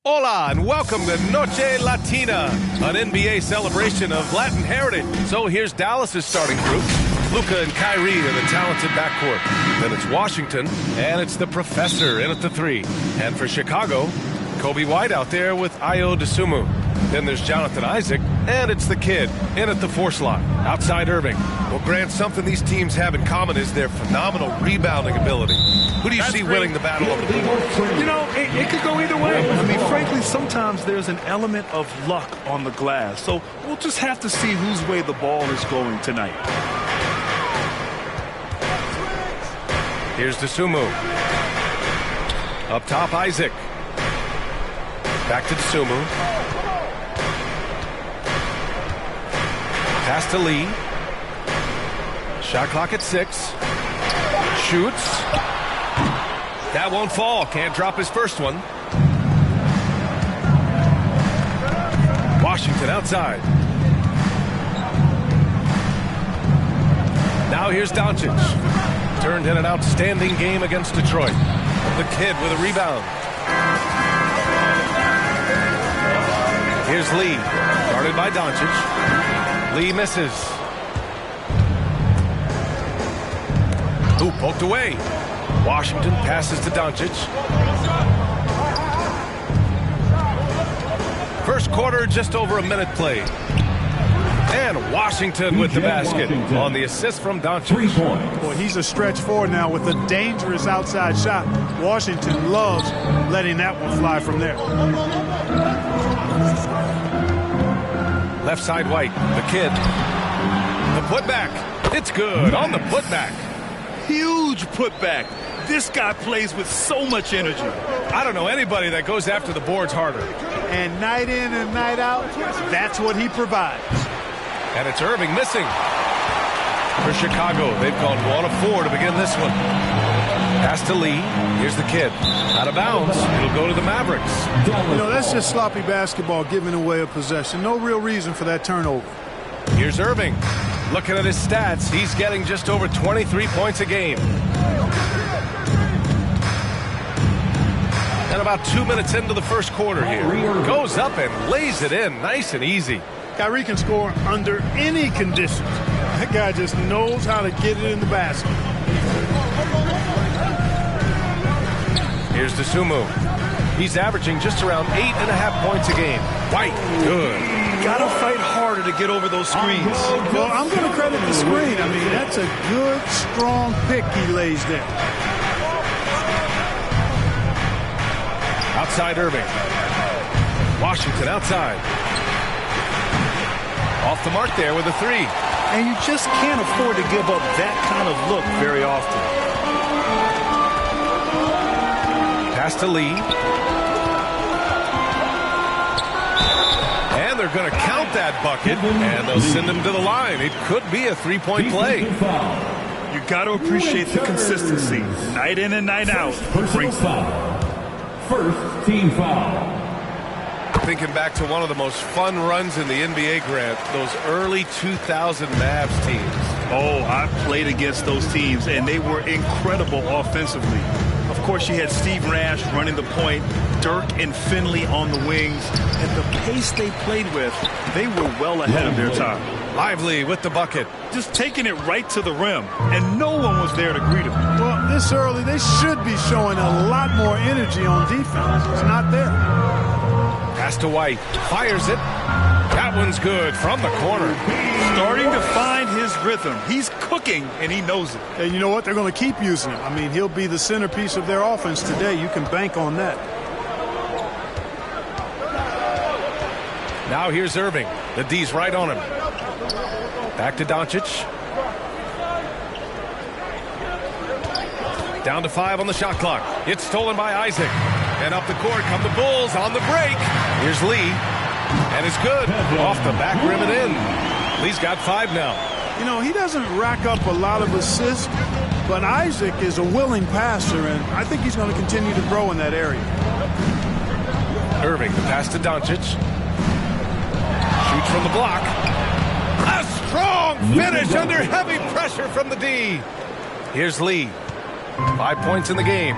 Hola and welcome to Noche Latina, an NBA celebration of Latin heritage. So here's Dallas's starting group. Luka and Kyrie are the talented backcourt. Then it's Washington, and it's the professor in at the 3. And for Chicago, Kobe White out there with Ayo Dosunmu. Then there's Jonathan Isaac, and it's the kid in at the 4 slot. Outside Irving. Well, Grant, something these teams have in common is their phenomenal rebounding ability. Who do you see winning the battle over the boards? You know, it could go either way. I mean, frankly, sometimes there's an element of luck on the glass. So we'll just have to see whose way the ball is going tonight. Here's Dosunmu. Up top, Isaac. Back to Dosunmu. Pass to Lee. Shot clock at 6. Shoots. That won't fall. Can't drop his first one. Washington outside. Now here's Doncic. Turned in an outstanding game against Detroit. The kid with a rebound. Here's Lee. Guarded by Doncic. Lee misses. Ooh, poked away. Washington passes to Doncic. First quarter, just over a minute played. And Washington with the basket on the assist from Doncic. Boy, he's a stretch forward now with a dangerous outside shot. Washington loves letting that one fly from there. Left side White, the kid. The putback. It's good on the putback. Huge putback. This guy plays with so much energy. I don't know anybody that goes after the boards harder. And night in and night out, that's what he provides. And it's Irving missing. For Chicago, they've gone 1 of 4 to begin this one. Pass to Lee. Here's the kid. Out of bounds. It'll go to the Mavericks. You know, that's just sloppy basketball, giving away a possession. No real reason for that turnover. Here's Irving. Looking at his stats, he's getting just over 23 points a game. And about 2 minutes into the first quarter here. Goes up and lays it in nice and easy. Kyrie can score under any conditions. That guy just knows how to get it in the basket. Here's Dosunmu. He's averaging just around 8.5 points a game. White, good. Gotta fight harder to get over those screens. Well, I'm going to credit the screen. I mean, that's a good, strong pick he lays there. Outside Irving. Washington outside. Off the mark there with a 3. And you just can't afford to give up that kind of look very often. Pass to Lee. And they're going to count that bucket, and they'll send him to the line. It could be a 3-point play. You got to appreciate the consistency. Night in and night out. First team foul. Thinking back to one of the most fun runs in the NBA, Grant, those early 2000 Mavs teams. Oh, I played against those teams, and they were incredible offensively. Of course, you had Steve Nash running the point, Dirk and Finley on the wings. At the pace they played with, they were well ahead of their time. Lively with the bucket. Just taking it right to the rim, and no one was there to greet him. Well, this early, they should be showing a lot more energy on defense. It's not there. Pass to White. Fires it. That one's good from the corner. Starting to find his rhythm. He's cooking, and he knows it. And you know what? They're going to keep using him. I mean, he'll be the centerpiece of their offense today. You can bank on that. Now here's Irving. The D's right on him. Back to Doncic. Down to 5 on the shot clock. It's stolen by Isaac. And up the court come the Bulls on the break. Here's Lee. And it's good. Off the back rim and in. Lee's got 5 now. You know, he doesn't rack up a lot of assists, but Isaac is a willing passer, and I think he's going to continue to grow in that area. Irving, the pass to Doncic. Shoots from the block. A strong finish under heavy pressure from the D. Here's Lee. 5 points in the game.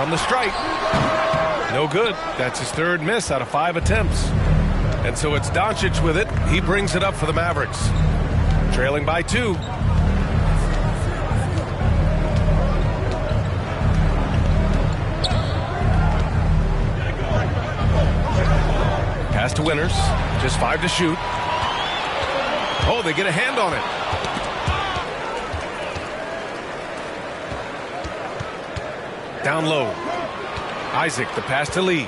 from the stripe. No good. That's his third miss out of 5 attempts. And so it's Doncic with it. He brings it up for the Mavericks. Trailing by 2. Pass to Winters. Just 5 to shoot. Oh, they get a hand on it. Down low. Isaac, the pass to Lee.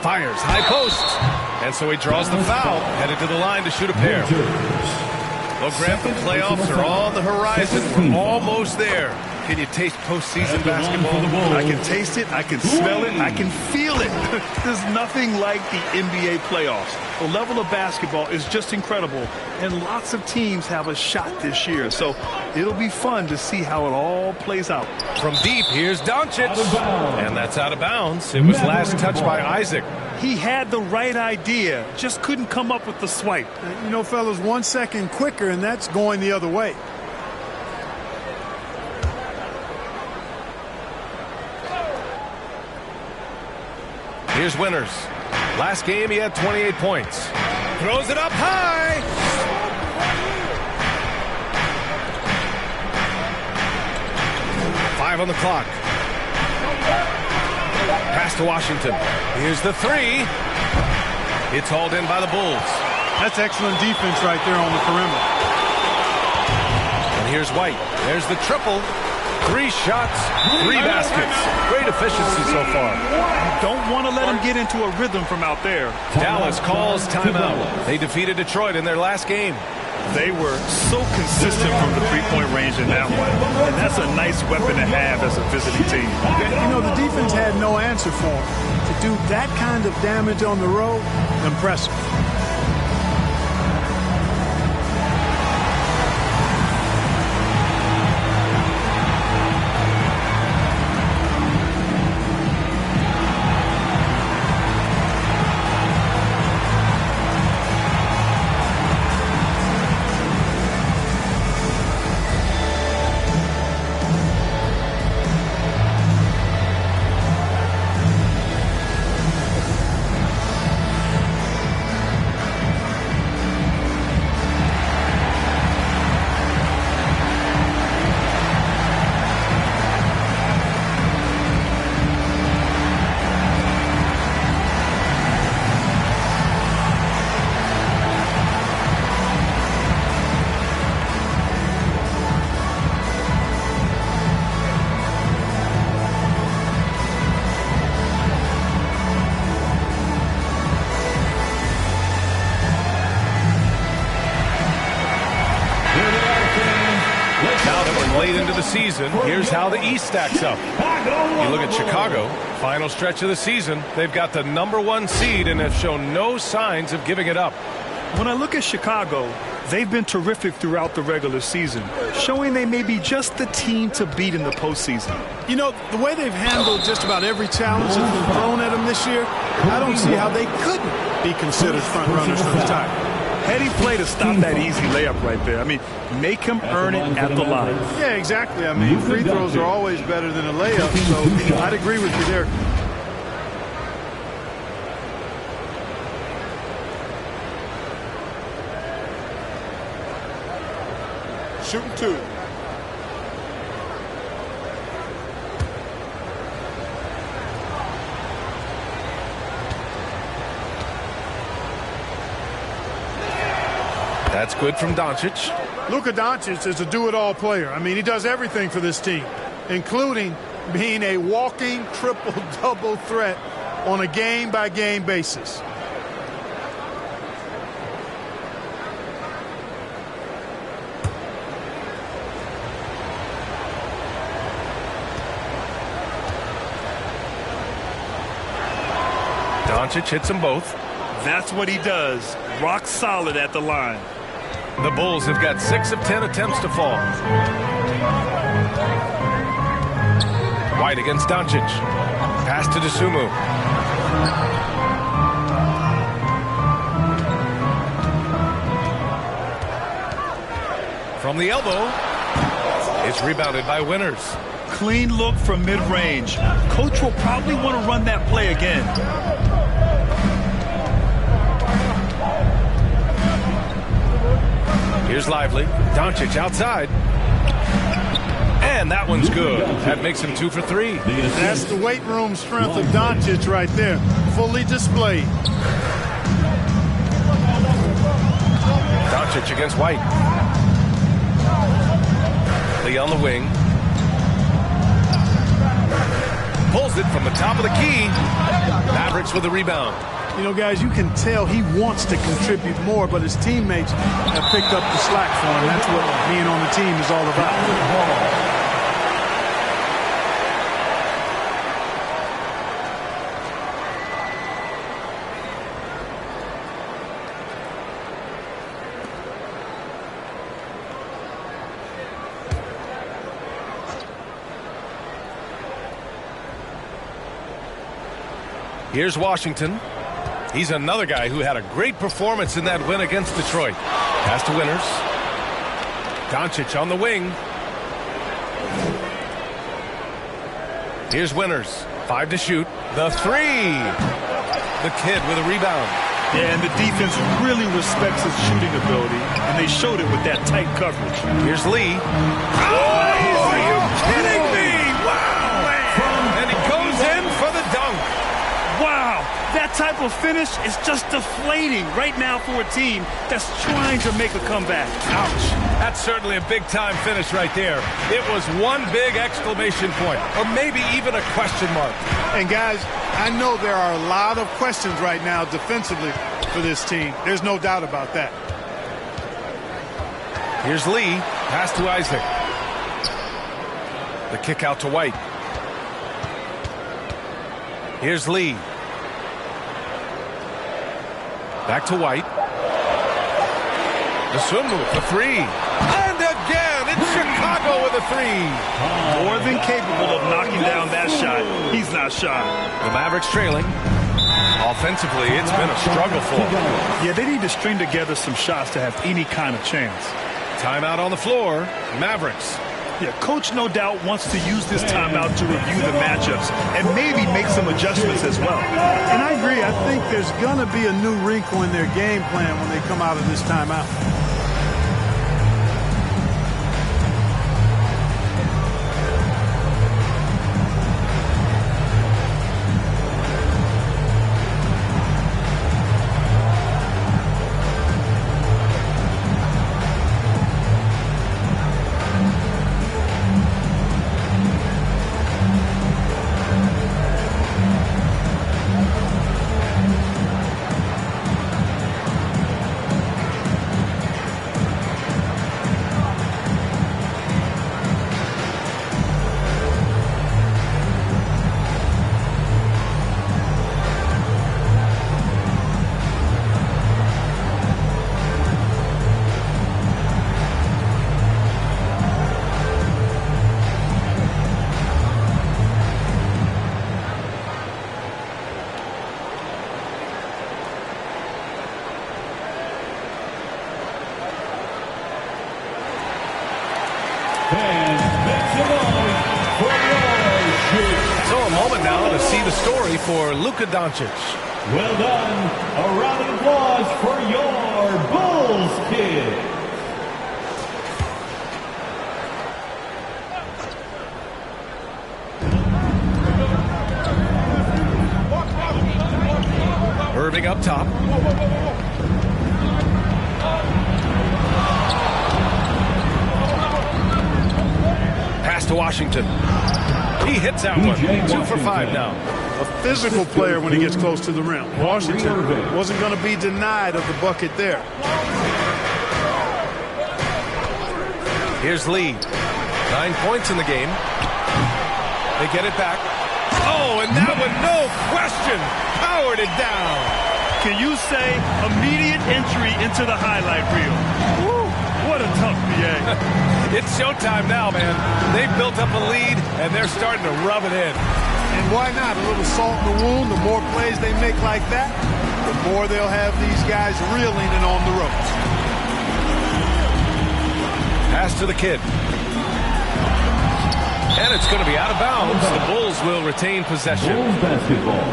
Fires, high post. And so he draws the foul, headed to the line to shoot a pair. Well, Grant, the playoffs are on the horizon. We're almost there. Can you taste postseason basketball? I can taste it, I can smell it, I can feel it. There's nothing like the NBA playoffs. The level of basketball is just incredible, and lots of teams have a shot this year. So it'll be fun to see how it all plays out. From deep, here's Doncic. And that's out of bounds. It was last touched by Isaac. He had the right idea, just couldn't come up with the swipe. You know, fellas, 1 second quicker, and that's going the other way. Here's Winters. Last game, he had 28 points. Throws it up high. Five on the clock. Pass to Washington. Here's the 3. It's hauled in by the Bulls. That's excellent defense right there on the perimeter. And here's White. There's the triple. 3 shots, 3 baskets. Great efficiency so far. You don't want to let him get into a rhythm from out there. Dallas calls timeout. They defeated Detroit in their last game. They were so consistent from the three-point range in that one. And that's a nice weapon to have as a visiting team. You know, the defense had no answer for him. To do that kind of damage on the road, impressive. Late into the season, here's how the East stacks up. You look at Chicago, final stretch of the season, they've got the #1 seed and have shown no signs of giving it up. When I look at Chicago, they've been terrific throughout the regular season, showing they may be just the team to beat in the postseason. You know, the way they've handled just about every challenge that's been thrown at them this year, I don't see how they couldn't be considered front runners for the title. Heady play to stop that easy layup right there. I mean, make him earn it at the line. Yeah, exactly. I mean, free throws are always better than a layup, so I'd agree with you there. Shooting 2. That's good from Doncic. Luka Doncic is a do-it-all player. I mean, he does everything for this team, including being a walking triple-double threat on a game-by-game basis. Doncic hits them both. That's what he does. Rock solid at the line. The Bulls have got 6 of 10 attempts to fall. White against Doncic. Pass to Dosunmu. the elbow. It's rebounded by Winters. Clean look from mid-range. Coach will probably want to run that play again. Here's Lively. Doncic outside. And that one's good. That makes him 2 for 3. That's the weight room strength of Doncic right there. Fully displayed. Doncic against White. Lee on the wing. Pulls it from the top of the key. Mavericks with the rebound. You know, guys, you can tell he wants to contribute more, but his teammates have picked up the slack for him. That's what being on the team is all about. Here's Washington. He's another guy who had a great performance in that win against Detroit. Pass to Winters. Doncic on the wing. Here's Winters. 5 to shoot. The 3. The kid with a rebound. Yeah, and the defense really respects his shooting ability, and they showed it with that tight coverage. Here's Lee. Oh, are you kidding me? Wow! And he goes in for the dunk. Wow, that type of finish is just deflating right now for a team that's trying to make a comeback. Ouch. That's certainly a big-time finish right there. It was one big exclamation point, or maybe even a question mark. And, guys, I know there are a lot of questions right now defensively for this team. There's no doubt about that. Here's Lee. Pass to Isaac. The kick out to White. Here's Lee. Back to White. The swim move for 3. And again, it's Chicago with a 3. More than capable of knocking down that shot. He's not shy. The Mavericks trailing. Offensively, it's been a struggle for them. Yeah, they need to string together some shots to have any kind of chance. Timeout on the floor. Mavericks. Yeah, Coach no doubt wants to use this timeout to review the matchups and maybe make some adjustments as well. And I agree. I think there's going to be a new wrinkle in their game plan when they come out of this timeout. So a moment now to see the story for Luka Doncic. Well done. A round of applause for your Bulls kid. Irving up top. Pass to Washington. He hits that one. 2 for 5 now. A physical player when he gets close to the rim. Washington wasn't going to be denied of the bucket there. Here's Lee. 9 points in the game. They get it back. Oh, and that one, no question, powered it down. Can you say immediate entry into the highlight reel? Woo, what a tough PA. It's showtime now, man. They've built up a lead, and they're starting to rub it in. And why not? A little salt in the wound. The more plays they make like that, the more they'll have these guys reeling and on the ropes. Pass to the kid. And it's going to be out of bounds. The Bulls will retain possession. Bulls basketball.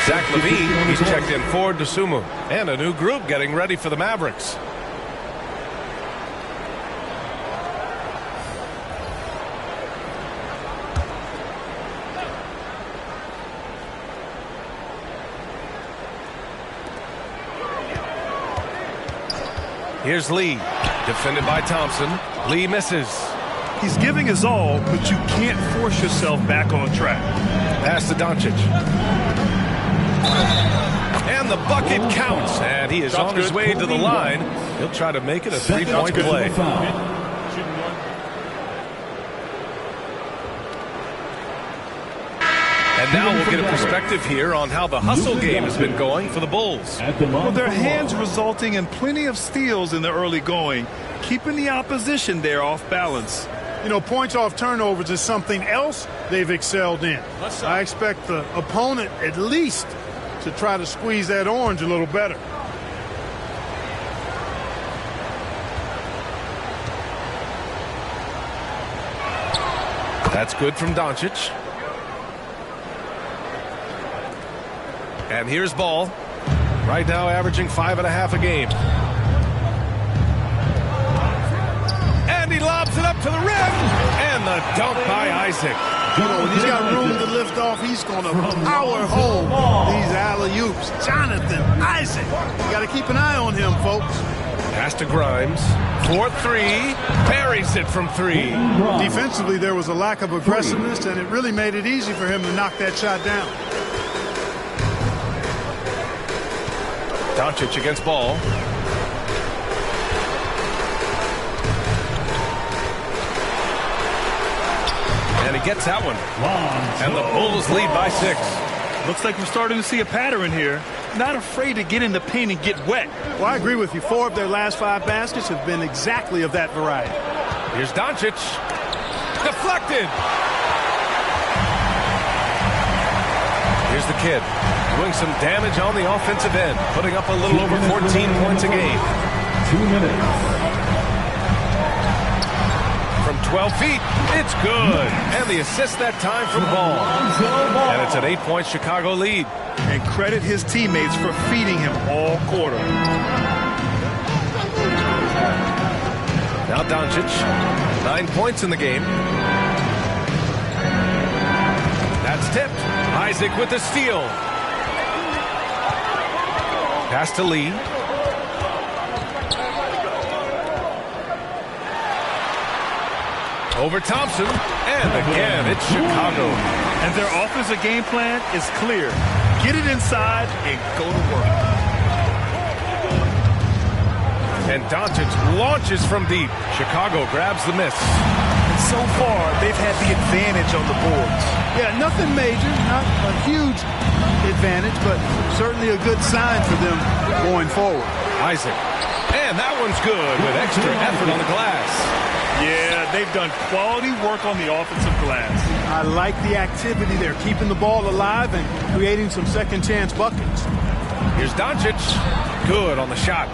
Zach LaVine, he's checked in for Dosunmu. And a new group getting ready for the Mavericks. Here's Lee, defended by Thompson. Lee misses. He's giving his all, but you can't force yourself back on track. Pass to Doncic. And the bucket counts. And he is on his way to the line. He'll try to make it a three-point play. And now we'll get a perspective here on how the hustle game has been going for the Bulls. Well, their hands resulting in plenty of steals in the early going, keeping the opposition there off balance. You know, points off turnovers is something else they've excelled in. I expect the opponent at least to try to squeeze that orange a little better. That's good from Doncic. And here's Ball. Right now averaging 5.5 a game. And he lobs it up to the rim. And the dunk by Isaac. You know, when he's got room to lift off, he's going to power home these alley-oops. Jonathan Isaac. You got to keep an eye on him, folks. Pass to Grimes. 4-3. Buries it from 3. Defensively, there was a lack of aggressiveness, and it really made it easy for him to knock that shot down. Doncic against Ball. And he gets that one. And the Bulls lead by 6. Looks like we're starting to see a pattern here. Not afraid to get in the paint and get wet. Well, I agree with you. 4 of their last 5 baskets have been exactly of that variety. Here's Doncic. Deflected. Here's the kid. Doing some damage on the offensive end. Putting up a little over 14 points a game. 2 minutes. From 12 feet, it's good. And the assist that time from Ball. And it's an 8-point Chicago lead. And credit his teammates for feeding him all quarter. Now Doncic. 9 points in the game. That's tipped. Isaac with the steal. Pass to Lee. Over Thompson. And again, it's Chicago. And their offensive game plan is clear. Get it inside and go to work. And Doncic launches from deep. Chicago grabs the miss. And so far, they've had the advantage on the boards. Yeah, nothing major, not a huge advantage, but certainly a good sign for them going forward. Isaac. And that one's good with extra effort on the glass. Yeah, they've done quality work on the offensive glass. I like the activity. They're keeping the ball alive and creating some second chance buckets. Here's Doncic. Good on the shot.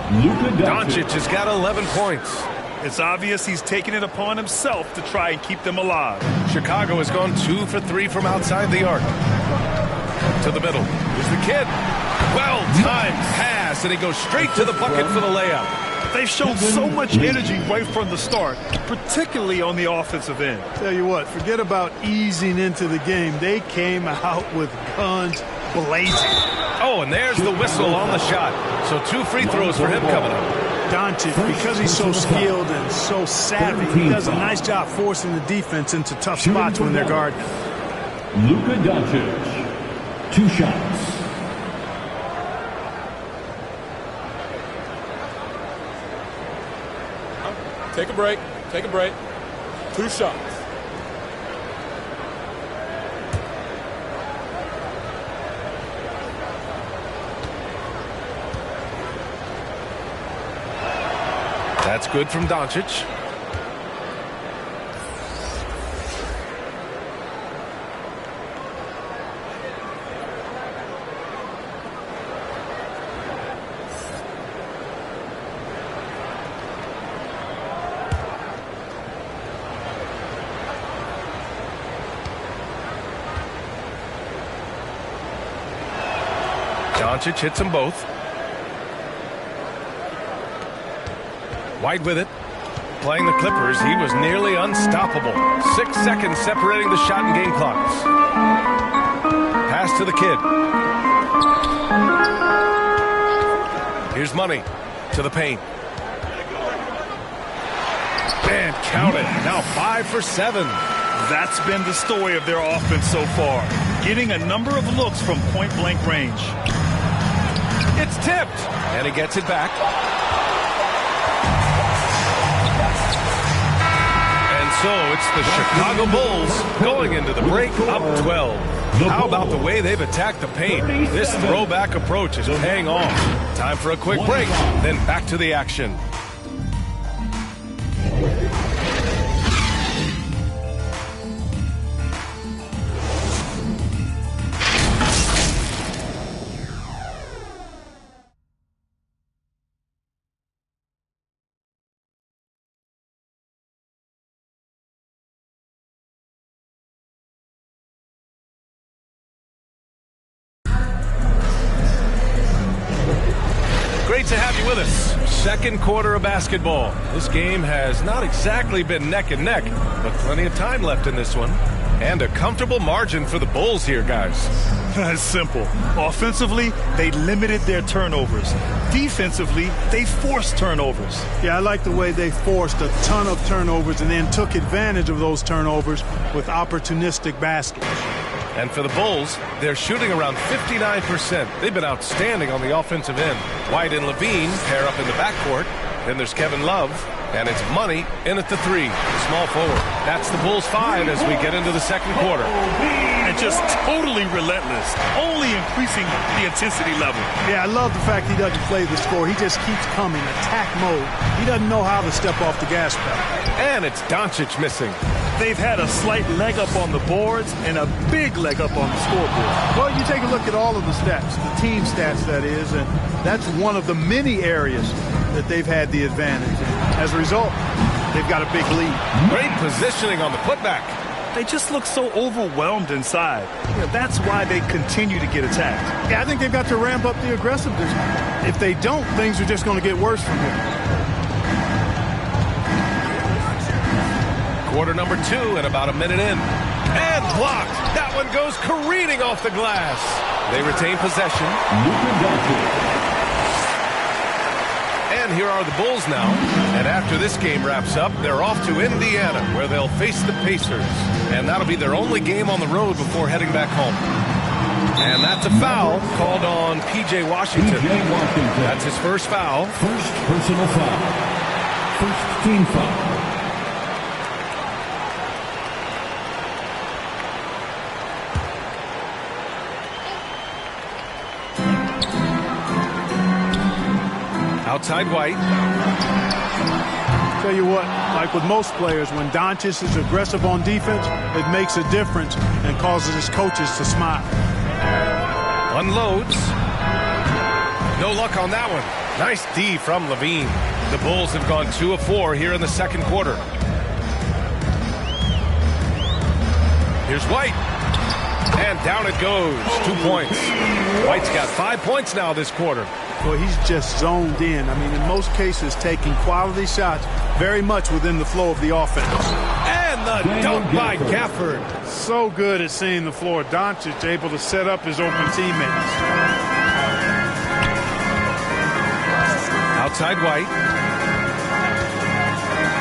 Doncic has got 11 points. It's obvious he's taken it upon himself to try and keep them alive. Chicago has gone 2 for 3 from outside the arc. To the middle. Here's the kid. Well-timed pass, and he goes straight to the bucket for the layup. They've shown so much energy right from the start, particularly on the offensive end. Tell you what, forget about easing into the game. They came out with guns blazing. Oh, and there's the whistle on the shot. So 2 free throws for him coming up. Doncic, because he's so skilled and so savvy, he does a nice job forcing the defense into tough spots when they're guarding. Luka Doncic. 2 shots. Take a break. Take a break. 2 shots. That's good from Doncic. Doncic hits them both. White with it. Playing the Clippers, he was nearly unstoppable. 6 seconds separating the shot and game clocks. Pass to the kid. Here's Money to the paint. And count it. Now 5 for 7. That's been the story of their offense so far. Getting a number of looks from point-blank range. It's tipped. And he gets it back. And so it's the Chicago Bulls going into the break up 12. How about the way they've attacked the paint? This throwback approach is paying off. Time for a quick break, then back to the action. Great to have you with us. Second quarter of basketball. This game has not exactly been neck and neck, but plenty of time left in this one. And a comfortable margin for the Bulls here, guys. It's simple. Offensively, they limited their turnovers. Defensively, they forced turnovers. Yeah, I like the way they forced a ton of turnovers and then took advantage of those turnovers with opportunistic baskets. And for the Bulls, they're shooting around 59%. They've been outstanding on the offensive end. White and Levine pair up in the backcourt. Then there's Kevin Love, and it's Money in at the 3, small forward. That's the Bulls 5 as we get into the second quarter. And just totally relentless, only increasing the intensity level. Yeah, I love the fact he doesn't play the score. He just keeps coming, attack mode. He doesn't know how to step off the gas pedal. And it's Doncic missing. They've had a slight leg up on the boards and a big leg up on the scoreboard. Well, you take a look at all of the stats, the team stats, that is, and that's one of the many areas that they've had the advantage. And as a result, they've got a big lead. Great positioning on the putback. They just look so overwhelmed inside. That's why they continue to get attacked. Yeah, I think they've got to ramp up the aggressiveness. If they don't, things are just going to get worse from here. Quarter number 2 and about a minute in. And blocked. That one goes careening off the glass. They retain possession. And here are the Bulls now. And after this game wraps up, they're off to Indiana, where they'll face the Pacers. And that'll be their only game on the road before heading back home. And that's a foul called on P.J. Washington. That's his first foul. First personal foul. First team foul. Outside White. Tell you what, like with most players, when Doncic is aggressive on defense, it makes a difference and causes his coaches to smile. Unloads. No luck on that one. Nice D from Levine. The Bulls have gone 2 of 4 here in the second quarter. Here's White. And down it goes. 2 points. White's got 5 points now this quarter. Well, he's just zoned in. I mean, in most cases, taking quality shots very much within the flow of the offense. And the dunk by Gafford. So good at seeing the floor. Doncic able to set up his open teammates. Outside White.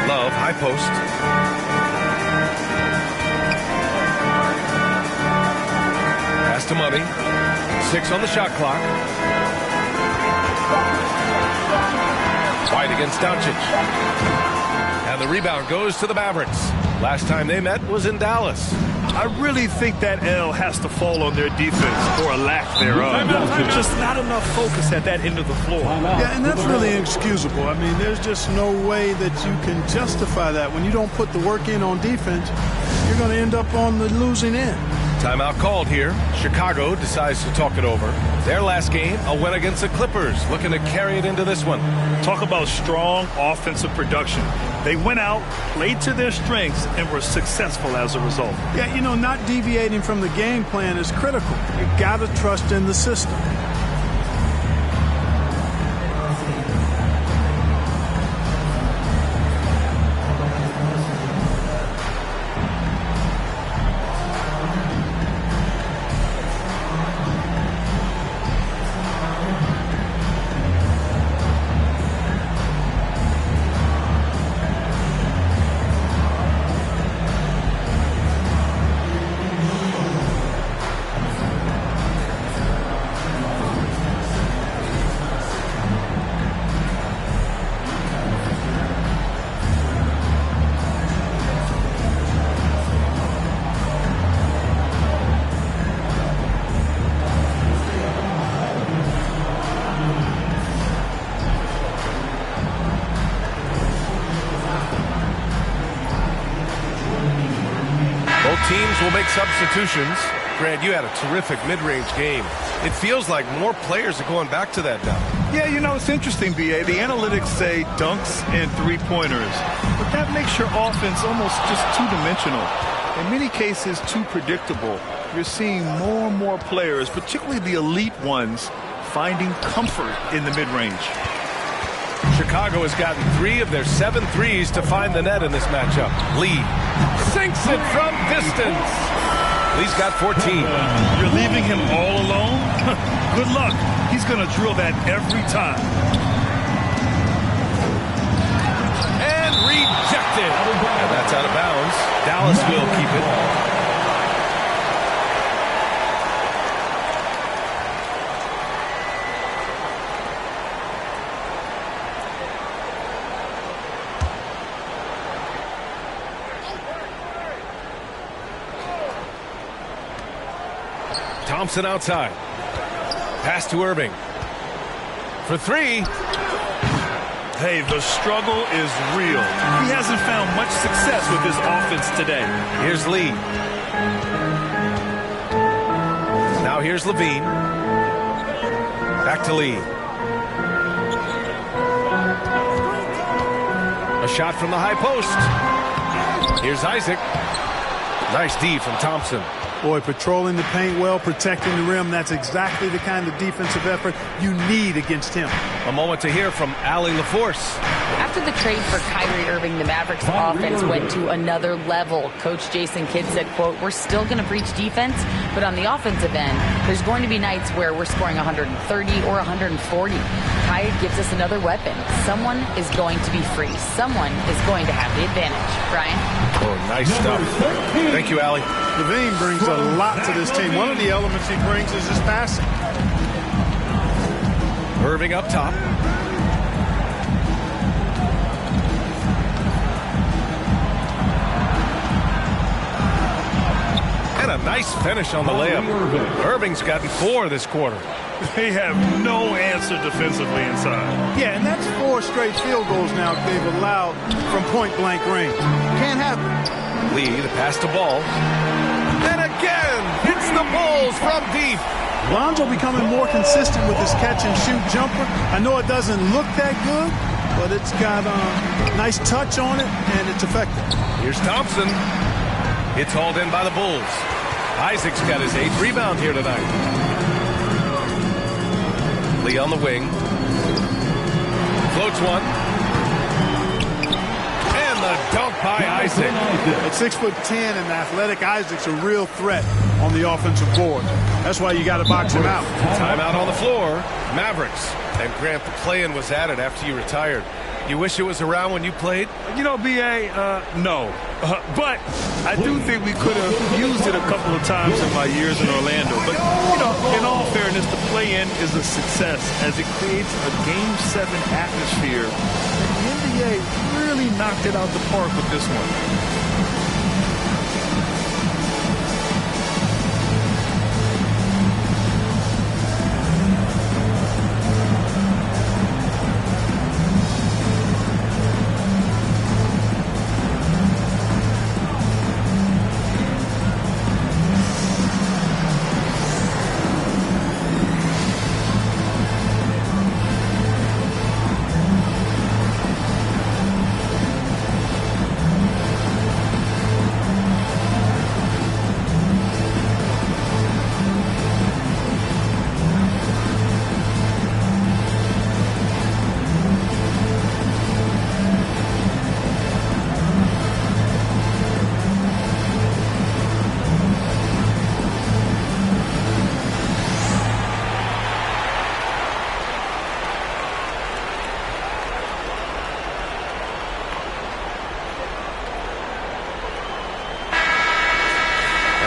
Love, high post. Pass to Money. 6 on the shot clock. White against Doncic. And the rebound goes to the Mavericks. Last time they met was in Dallas. I really think that L has to fall on their defense, or a lack thereof. Just not enough focus at that end of the floor. Yeah, and that's really inexcusable. I mean, there's just no way that you can justify that. When you don't put the work in on defense, you're going to end up on the losing end. Timeout called here. Chicago decides to talk it over. Their last game, a win against the Clippers, looking to carry it into this one. Talk about strong offensive production. They went out, played to their strengths, and were successful as a result. Yeah, you know, not deviating from the game plan is critical. You got to trust in the system. will make substitutions. Grant, you had a terrific mid-range game. It feels like more players are going back to that now. Yeah, you know, it's interesting, B.A. The analytics say dunks and three-pointers, but that makes your offense almost just two-dimensional. In many cases, too predictable. You're seeing more and more players, particularly the elite ones, finding comfort in the mid-range. Chicago has gotten 3 of their 7 threes to find the net in this matchup. Lee sinks it from distance. Lee's got 14. You're leaving him all alone? Good luck. He's going to drill that every time. And rejected. And that's out of bounds. Dallas will keep it. Thompson outside. Pass to Irving. For 3. Hey, the struggle is real. He hasn't found much success with his offense today. Here's Lee. Now here's Levine. Back to Lee. A shot from the high post. Here's Isaac. Nice D from Thompson. Boy, patrolling the paint well, protecting the rim. That's exactly the kind of defensive effort you need against him. A moment to hear from Allie LaForce. After the trade for Kyrie Irving, the Mavericks offense went to another level. Coach Jason Kidd said, quote, "We're still going to preach defense, but on the offensive end, there's going to be nights where we're scoring 130 or 140. Kyrie gives us another weapon. Someone is going to be free. Someone is going to have the advantage." Brian? Oh, nice stuff. Thank you, Allie. Levine brings a lot to this team. One of the elements he brings is his passing. Irving up top. And a nice finish on the layup. Irving's gotten 4 this quarter. They have no answer defensively inside. Yeah, and that's 4 straight field goals now they've allowed from point-blank range. Can't happen. Lee, the pass to Ball. And again, hits the Bulls from deep. Lonzo becoming more consistent with his catch-and-shoot jumper. I know it doesn't look that good, but it's got a nice touch on it, and it's effective. Here's Thompson. It's hauled in by the Bulls. Isaac's got his 8th rebound here tonight. Lee on the wing. Floats one. And the dunk by Isaac. At 6'10" and athletic, Isaac's a real threat on the offensive board. That's why you got to box him out. Timeout on the floor. Mavericks. And Grant, the play-in was added after you retired. You wish it was around when you played? You know, B.A., no. But I do think we could have used it a couple of times in my years in Orlando. But, you know, in all fairness, the play-in is a success as it creates a Game 7 atmosphere. And the NBA really knocked it out the park with this one.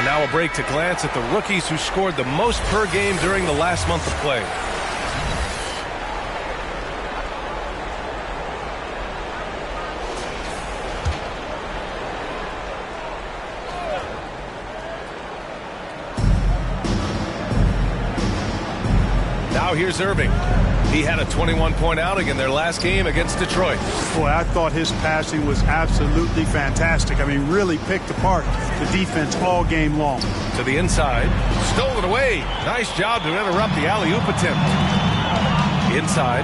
Now a break to glance at the rookies who scored the most per game during the last month of play. Now here's Irving. He had a 21-point outing in their last game against Detroit. Boy, I thought his passing was absolutely fantastic. I mean, really picked apart the defense all game long. To the inside. Stolen away. Nice job to interrupt the alley-oop attempt. Inside.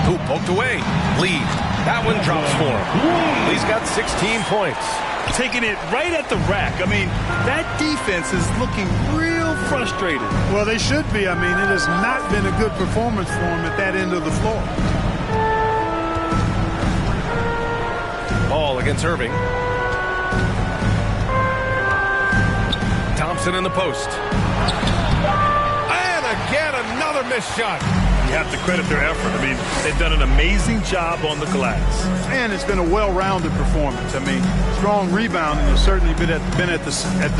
Hoop poked away. Lee. That one drops for him. Lee's got 16 points. Taking it right at the rack. I mean, that defense is looking real frustrated. Well, they should be. I mean, it has not been a good performance for him at that end of the floor. Ball against Irving. Thompson in the post. And again, another missed shot. You have to credit their effort. I mean, they've done an amazing job on the glass. And it's been a well-rounded performance. I mean, strong rebounding has certainly been at the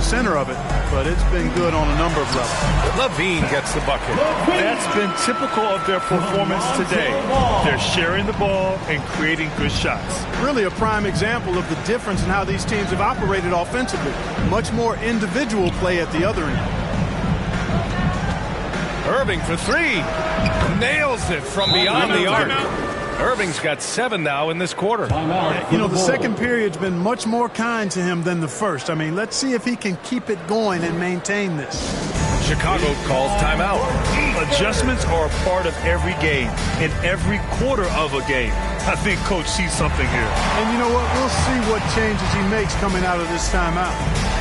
center of it, but it's been good on a number of levels. Levine gets the bucket. That's been typical of their performance today. They're sharing the ball and creating good shots. Really a prime example of the difference in how these teams have operated offensively. Much more individual play at the other end. Irving for three. Nails it from beyond the arc. Irving's got 7 now in this quarter. You know, the second period's been much more kind to him than the first. I mean, let's see if he can keep it going and maintain this. Chicago calls timeout. Adjustments are a part of every game, in every quarter of a game. I think Coach sees something here. And you know what? We'll see what changes he makes coming out of this timeout.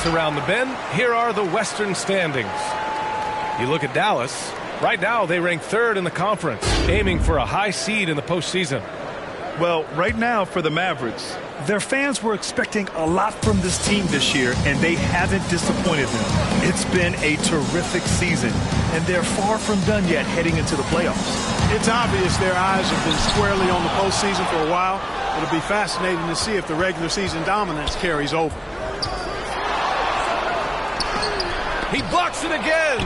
Around the bend, here are the Western standings. You look at Dallas. Right now, they rank 3rd in the conference, aiming for a high seed in the postseason. Well, right now for the Mavericks, their fans were expecting a lot from this team this year, and they haven't disappointed them. It's been a terrific season, and they're far from done yet heading into the playoffs. It's obvious their eyes have been squarely on the postseason for a while. It'll be fascinating to see if the regular season dominance carries over. He blocks it again.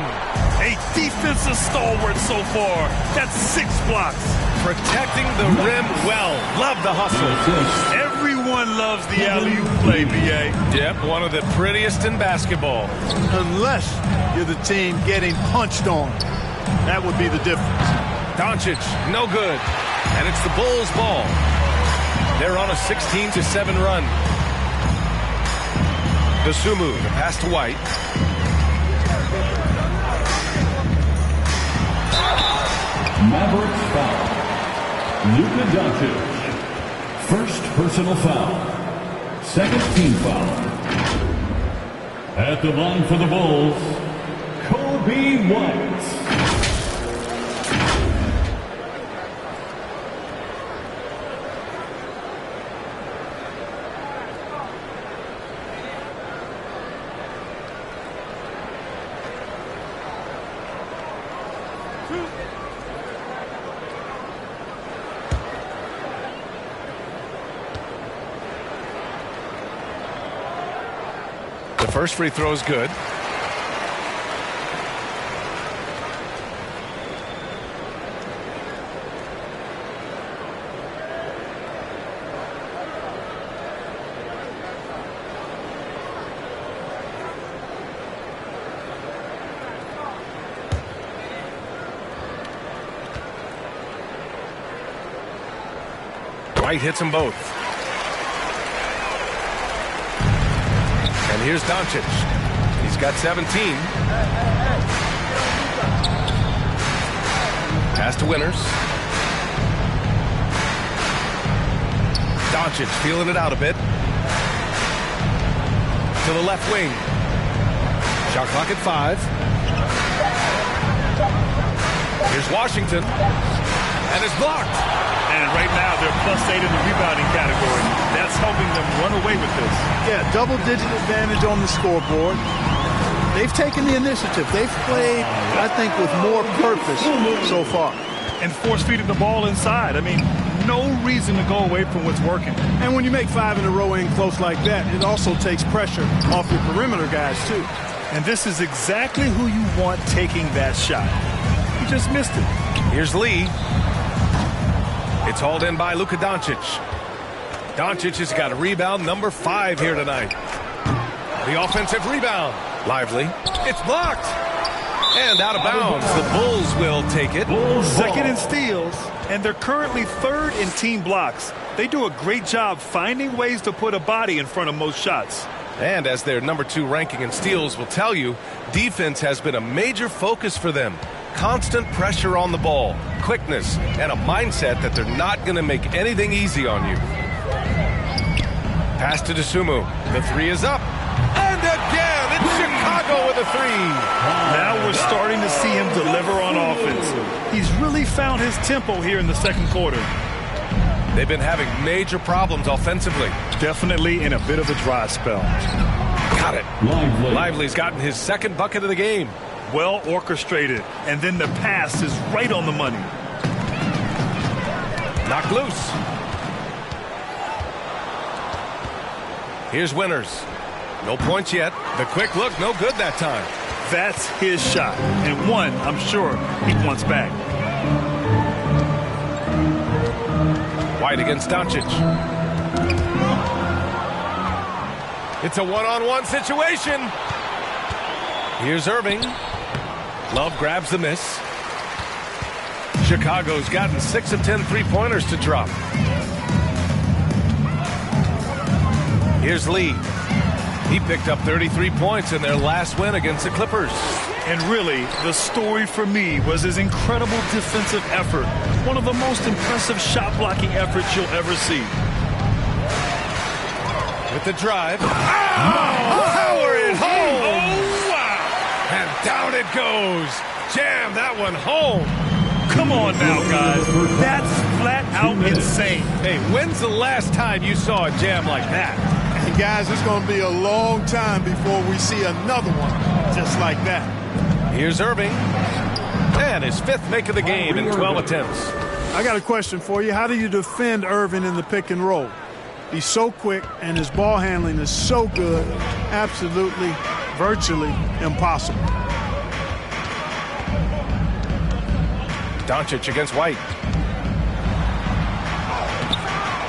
A defensive stalwart so far. That's 6 blocks. Protecting the rim well. Love the hustle. Everyone loves the alley-oop play, B.A. Yep, one of the prettiest in basketball. Unless you're the team getting punched on. That would be the difference. Doncic, no good. And it's the Bulls' ball. They're on a 16-7 run. Dosunmu, the pass to White. Mavericks foul. Luka Doncic. First personal foul. Second team foul. At the line for the Bulls, Kobe White. The first free throw is good. White hits them both. And here's Doncic. He's He's got 17. Pass to Winters. Doncic feeling it out a bit. To the left wing. Shot clock at 5. Here's Washington. And it's blocked. And right now they're +8 in the rebounding category. That's helping them run away with this. Yeah, double-digit advantage on the scoreboard. They've taken the initiative. They've played, I think, with more purpose so far. And force-feeding the ball inside. I mean, no reason to go away from what's working. And when you make 5 in a row in close like that, it also takes pressure off your perimeter guys, too. And this is exactly who you want taking that shot. He just missed it. Here's Lee. It's hauled in by Luka Doncic. Doncic has got a rebound number 5 here tonight. The offensive rebound. Lively. It's blocked. And out of bounds. The Bulls will take it. Second in steals, and they're currently 3rd in team blocks. They do a great job finding ways to put a body in front of most shots. And as their number 2 ranking in steals will tell you, defense has been a major focus for them. Constant pressure on the ball, quickness, and a mindset that they're not going to make anything easy on you. Pass to Dosunmu. The 3 is up. And again, it's Chicago with a 3. Now we're starting to see him deliver on offense. He's really found his tempo here in the second quarter. They've been having major problems offensively. Definitely in a bit of a dry spell. Got it. Lively's gotten his second bucket of the game. Well orchestrated, and then the pass is right on the money. Knocked loose. Here's Winters. No points yet. The quick look, no good that time. That's his shot, and one I'm sure he wants back. White against Doncic. It's a one-on-one situation. Here's Irving. Love grabs the miss. Chicago's gotten 6 of 10 three-pointers to drop. Here's Lee. He picked up 33 points in their last win against the Clippers. And really, the story for me was his incredible defensive effort. One of the most impressive shot-blocking efforts you'll ever see. With the drive. Power it home! Oh, wow! And down it goes. Jam that one home. Come on now, guys. That's flat out insane. Hey, when's the last time you saw a jam like that? And guys, it's going to be a long time before we see another one just like that. Here's Irving. And his 5th make of the game in 12 attempts. I got a question for you. How do you defend Irving in the pick and roll? He's so quick, and his ball handling is so good, absolutely, virtually impossible. Doncic against White.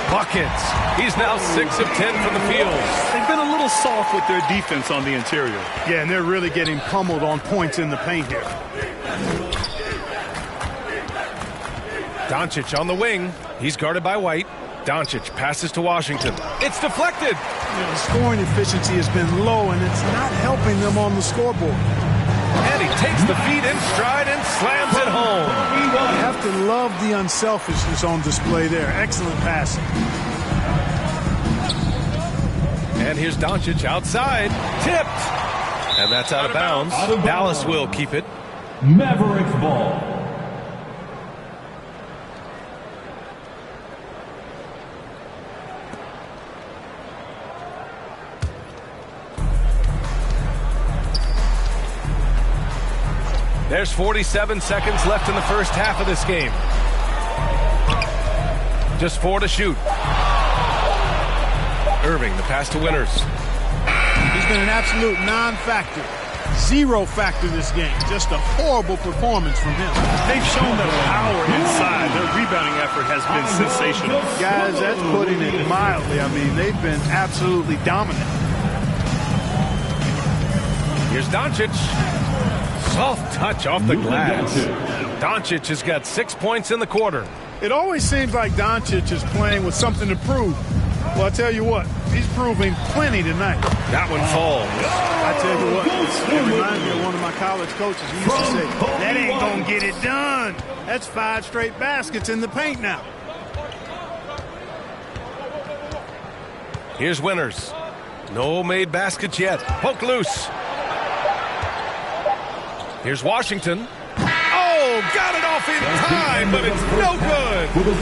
Buckets. He's now 6 of 10 from the field. They've been a little soft with their defense on the interior. Yeah, and they're really getting pummeled on points in the paint here. Doncic on the wing. He's guarded by White. Doncic passes to Washington. It's deflected. The scoring efficiency has been low, and it's not helping them on the scoreboard. And he takes the feet in stride and slams it home. You have to love the unselfishness on display there. Excellent passing. And here's Doncic outside. Tipped. And that's out of bounds. Dallas will keep it. Mavericks ball. There's 47 seconds left in the first half of this game. Just 4 to shoot. Irving, the pass to Winters. He's been an absolute non-factor. 0 factor this game. Just a horrible performance from him. They've shown that power inside. Their rebounding effort has been sensational. Guys, that's putting it mildly. I mean, they've been absolutely dominant. Here's Doncic. Soft touch off the glass. Doncic has got 6 points in the quarter. It always seems like Doncic is playing with something to prove. Well, I tell you what, he's proving plenty tonight. That one falls. I tell you what, it reminds me of one of my college coaches. He used to say, that ain't going to get it done. That's 5 straight baskets in the paint now. Here's Winters. No made baskets yet. Poke loose. Here's Washington. Oh, got it off in time, but it's no good.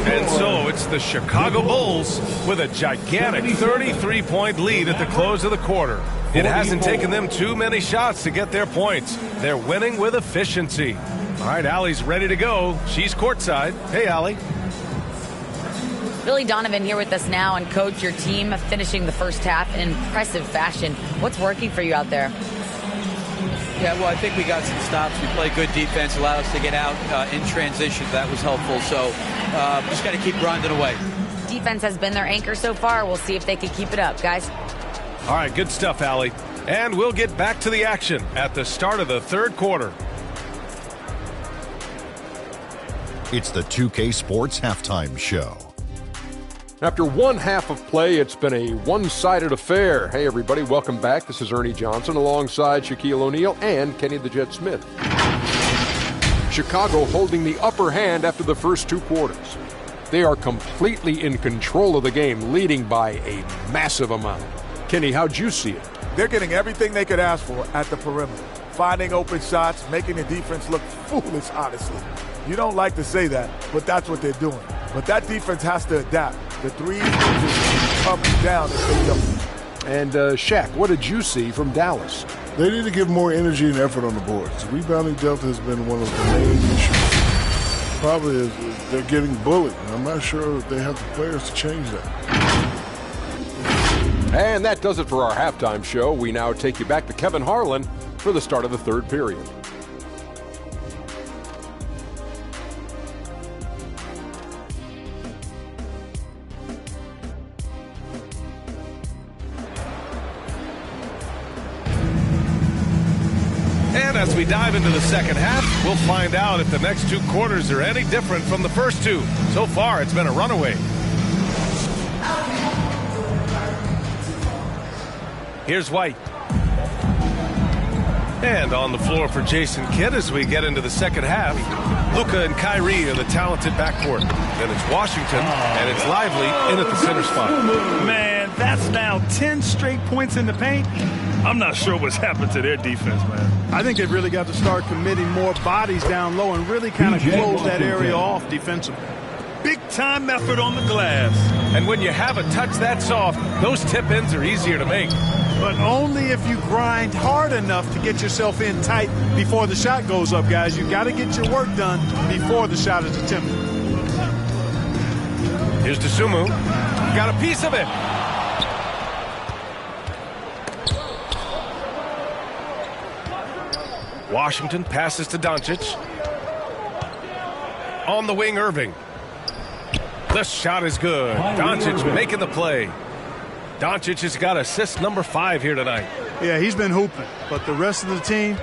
And so it's the Chicago Bulls with a gigantic 33-point lead at the close of the quarter. It hasn't taken them too many shots to get their points. They're winning with efficiency. All right, Allie's ready to go. She's courtside. Hey, Allie. Billy Donovan here with us now, and Coach, your team finishing the first half in impressive fashion. What's working for you out there? Yeah, well, I think we got some stops. We played good defense, allowed us to get out in transition. That was helpful. So just got to keep grinding away. Defense has been their anchor so far. We'll see if they can keep it up, guys. All right, good stuff, Allie. And we'll get back to the action at the start of the third quarter. It's the 2K Sports Halftime Show. After one half of play, it's been a one-sided affair. Hey, everybody, welcome back. This is Ernie Johnson alongside Shaquille O'Neal and Kenny the Jet Smith. Chicago holding the upper hand after the first 2 quarters. They are completely in control of the game, leading by a massive amount. Kenny, how'd you see it? They're getting everything they could ask for at the perimeter. Finding open shots, making the defense look foolish, honestly. You don't like to say that, but that's what they're doing. But that defense has to adapt. The threes will just come down if they don't. And Shaq, what did you see from Dallas? They need to give more energy and effort on the boards. Rebounding delta has been one of the main issues. Probably is they're getting bullied. I'm not sure if they have the players to change that. And that does it for our halftime show. We now take you back to Kevin Harlan for the start of the third period. And as we dive into the second half, we'll find out if the next 2 quarters are any different from the first 2. So far, it's been a runaway. Here's White. And on the floor for Jason Kidd as we get into the second half. Luka and Kyrie are the talented backcourt. Then it's Washington, and it's Lively in at the center spot. Man, that's now 10 straight points in the paint. I'm not sure what's happened to their defense, man. I think they've really got to start committing more bodies down low and really kind of close that area off defensively. Big-time effort on the glass. And when you have a touch that soft, those tip-ins are easier to make. But only if you grind hard enough to get yourself in tight before the shot goes up, guys. You've got to get your work done before the shot is attempted. Here's Dosunmu. Got a piece of it. Washington passes to Doncic. On the wing, Irving. The shot is good. Doncic making the play. Doncic has got assist number 5 here tonight. Yeah, he's been hooping, but the rest of the team,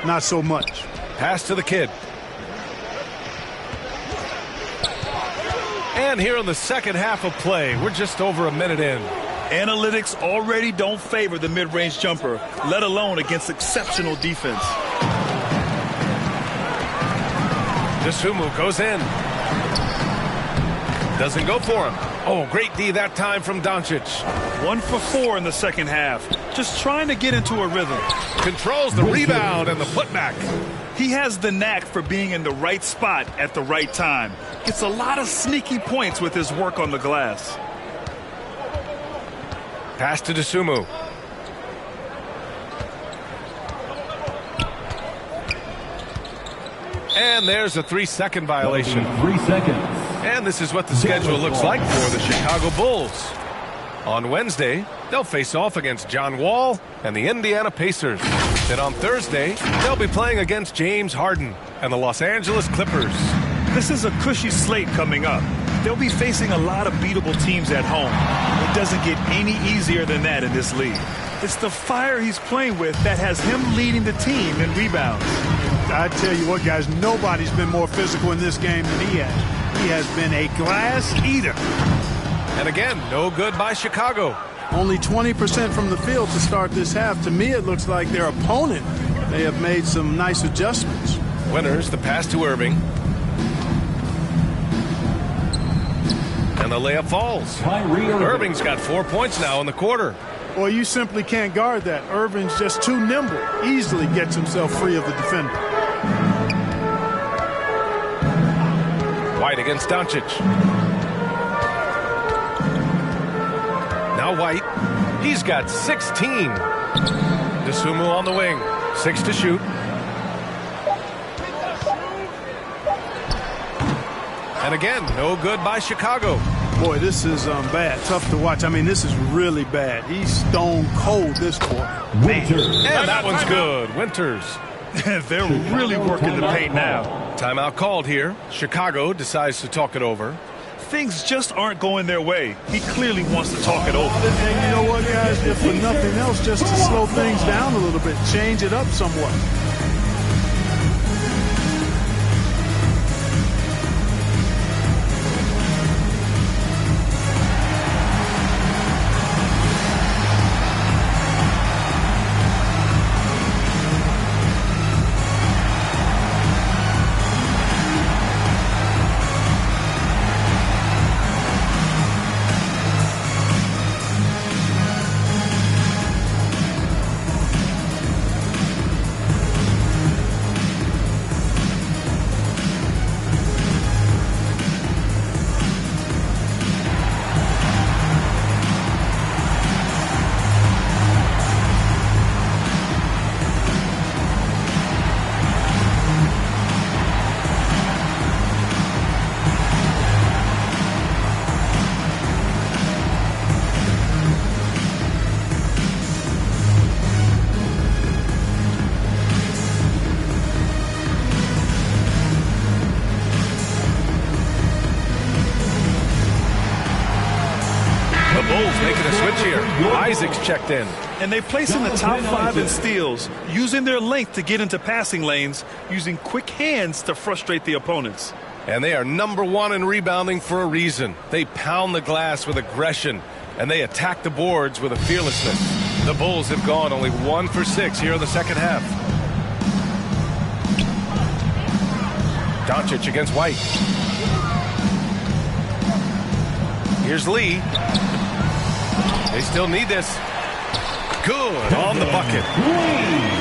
not so much. Pass to the Kid. And here in the second half of play, we're just over a minute in. Analytics already don't favor the mid-range jumper, let alone against exceptional defense. Dosunmu goes in. Doesn't go for him. Oh, great D that time from Doncic. 1 for 4 in the second half. Just trying to get into a rhythm. Controls the rebound and the putback. He has the knack for being in the right spot at the right time. Gets a lot of sneaky points with his work on the glass. Pass to Dosunmu. And there's a 3-second violation. 3 seconds. And this is what the schedule looks like for the Chicago Bulls. On Wednesday, they'll face off against John Wall and the Indiana Pacers. Then on Thursday, they'll be playing against James Harden and the Los Angeles Clippers. This is a cushy slate coming up. They'll be facing a lot of beatable teams at home. It doesn't get any easier than that in this league. It's the fire he's playing with that has him leading the team in rebounds. I tell you what, guys, nobody's been more physical in this game than he has. He has been a glass eater. And again, no good by Chicago. Only 20% from the field to start this half. To me, it looks like their opponent may have made some nice adjustments. Winters, the pass to Irving. And the layup falls. Irving's got 4 points now in the quarter. Well, you simply can't guard that. Irving's just too nimble. Easily gets himself free of the defender. White against Doncic. Now White. He's got 16. DeSumo on the wing. 6 to shoot. And again, no good by Chicago. Boy, this is bad. Tough to watch. I mean, this is really bad. He's stone cold this quarter. Winters. And that one's good. Winters. They're really working the paint now. Timeout called here. Chicago decides to talk it over. Things just aren't going their way. He clearly wants to talk it over. And you know what, guys? If for nothing else, just to slow things down a little bit, change it up somewhat. Isaac's checked in. And they place in the top 5 in steals, using their length to get into passing lanes, using quick hands to frustrate the opponents. And they are number 1 in rebounding for a reason. They pound the glass with aggression, and they attack the boards with a fearlessness. The Bulls have gone only 1 for 6 here in the second half. Doncic against White. Here's Lee. They still need this. Good on the bucket.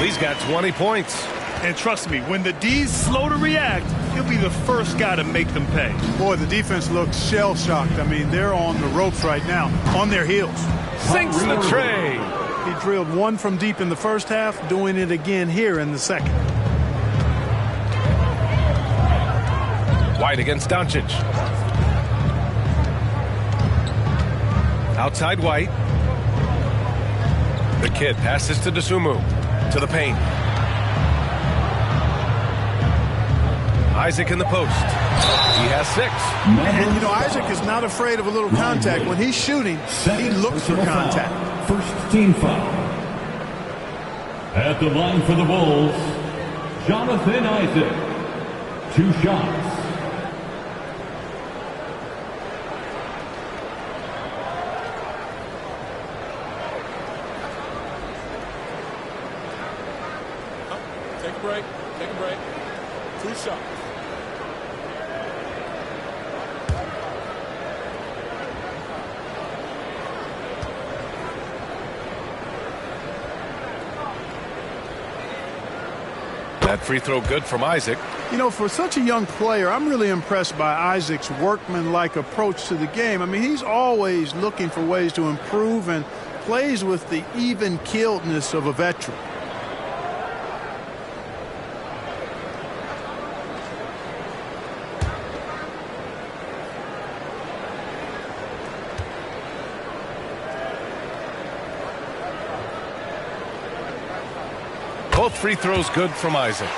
Lee's got 20 points. And trust me, when the D's slow to react, he'll be the first guy to make them pay. Boy, the defense looks shell-shocked. I mean, they're on the ropes right now, on their heels. Sinks the tray. He drilled 1 from deep in the first half, doing it again here in the second. White against Doncic. Outside White. The kid passes to DeSumo. To the paint. Isaac in the post. He has 6. And, you know, Isaac is not afraid of a little contact. When he's shooting, he looks for contact. First team foul. At the line for the Bulls, Jonathan Isaac. 2 shots. Take a break. Take a break. 2 shots. That free throw good from Isaac. You know, for such a young player, I'm really impressed by Isaac's workmanlike approach to the game. I mean, he's always looking for ways to improve and plays with the even-keeledness of a veteran. Both free throws good from Isaac.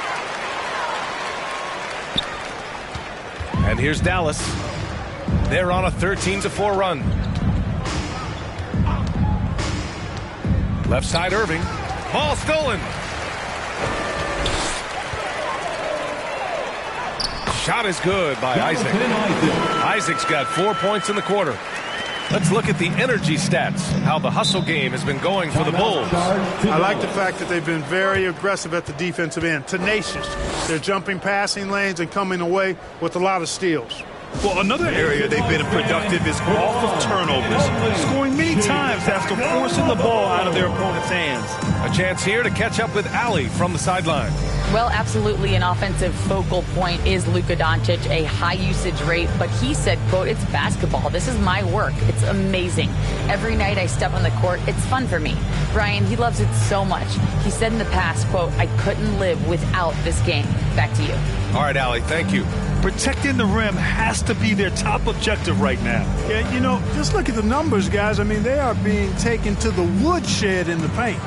And here's Dallas. They're on a 13-4 run. Left side Irving. Ball stolen. Shot is good by Isaac. Isaac's got 4 points in the quarter. Let's look at the energy stats, how the hustle game has been going for the Bulls. I like the fact that they've been very aggressive at the defensive end, tenacious. They're jumping passing lanes and coming away with a lot of steals. Well, another area they've been productive is off of turnovers, scoring many times after forcing the ball out of their opponent's hands. A chance here to catch up with Allie from the sideline. Well, absolutely an offensive focal point is Luka Doncic, a high usage rate, but he said, quote, it's basketball. This is my work. It's amazing. Every night I step on the court, it's fun for me. Brian, he loves it so much. He said in the past, quote, I couldn't live without this game. Back to you. All right, Allie, thank you. Protecting the rim has to be their top objective right now. Yeah, you know, just look at the numbers, guys. I mean, they are being taken to the woodshed in the paint.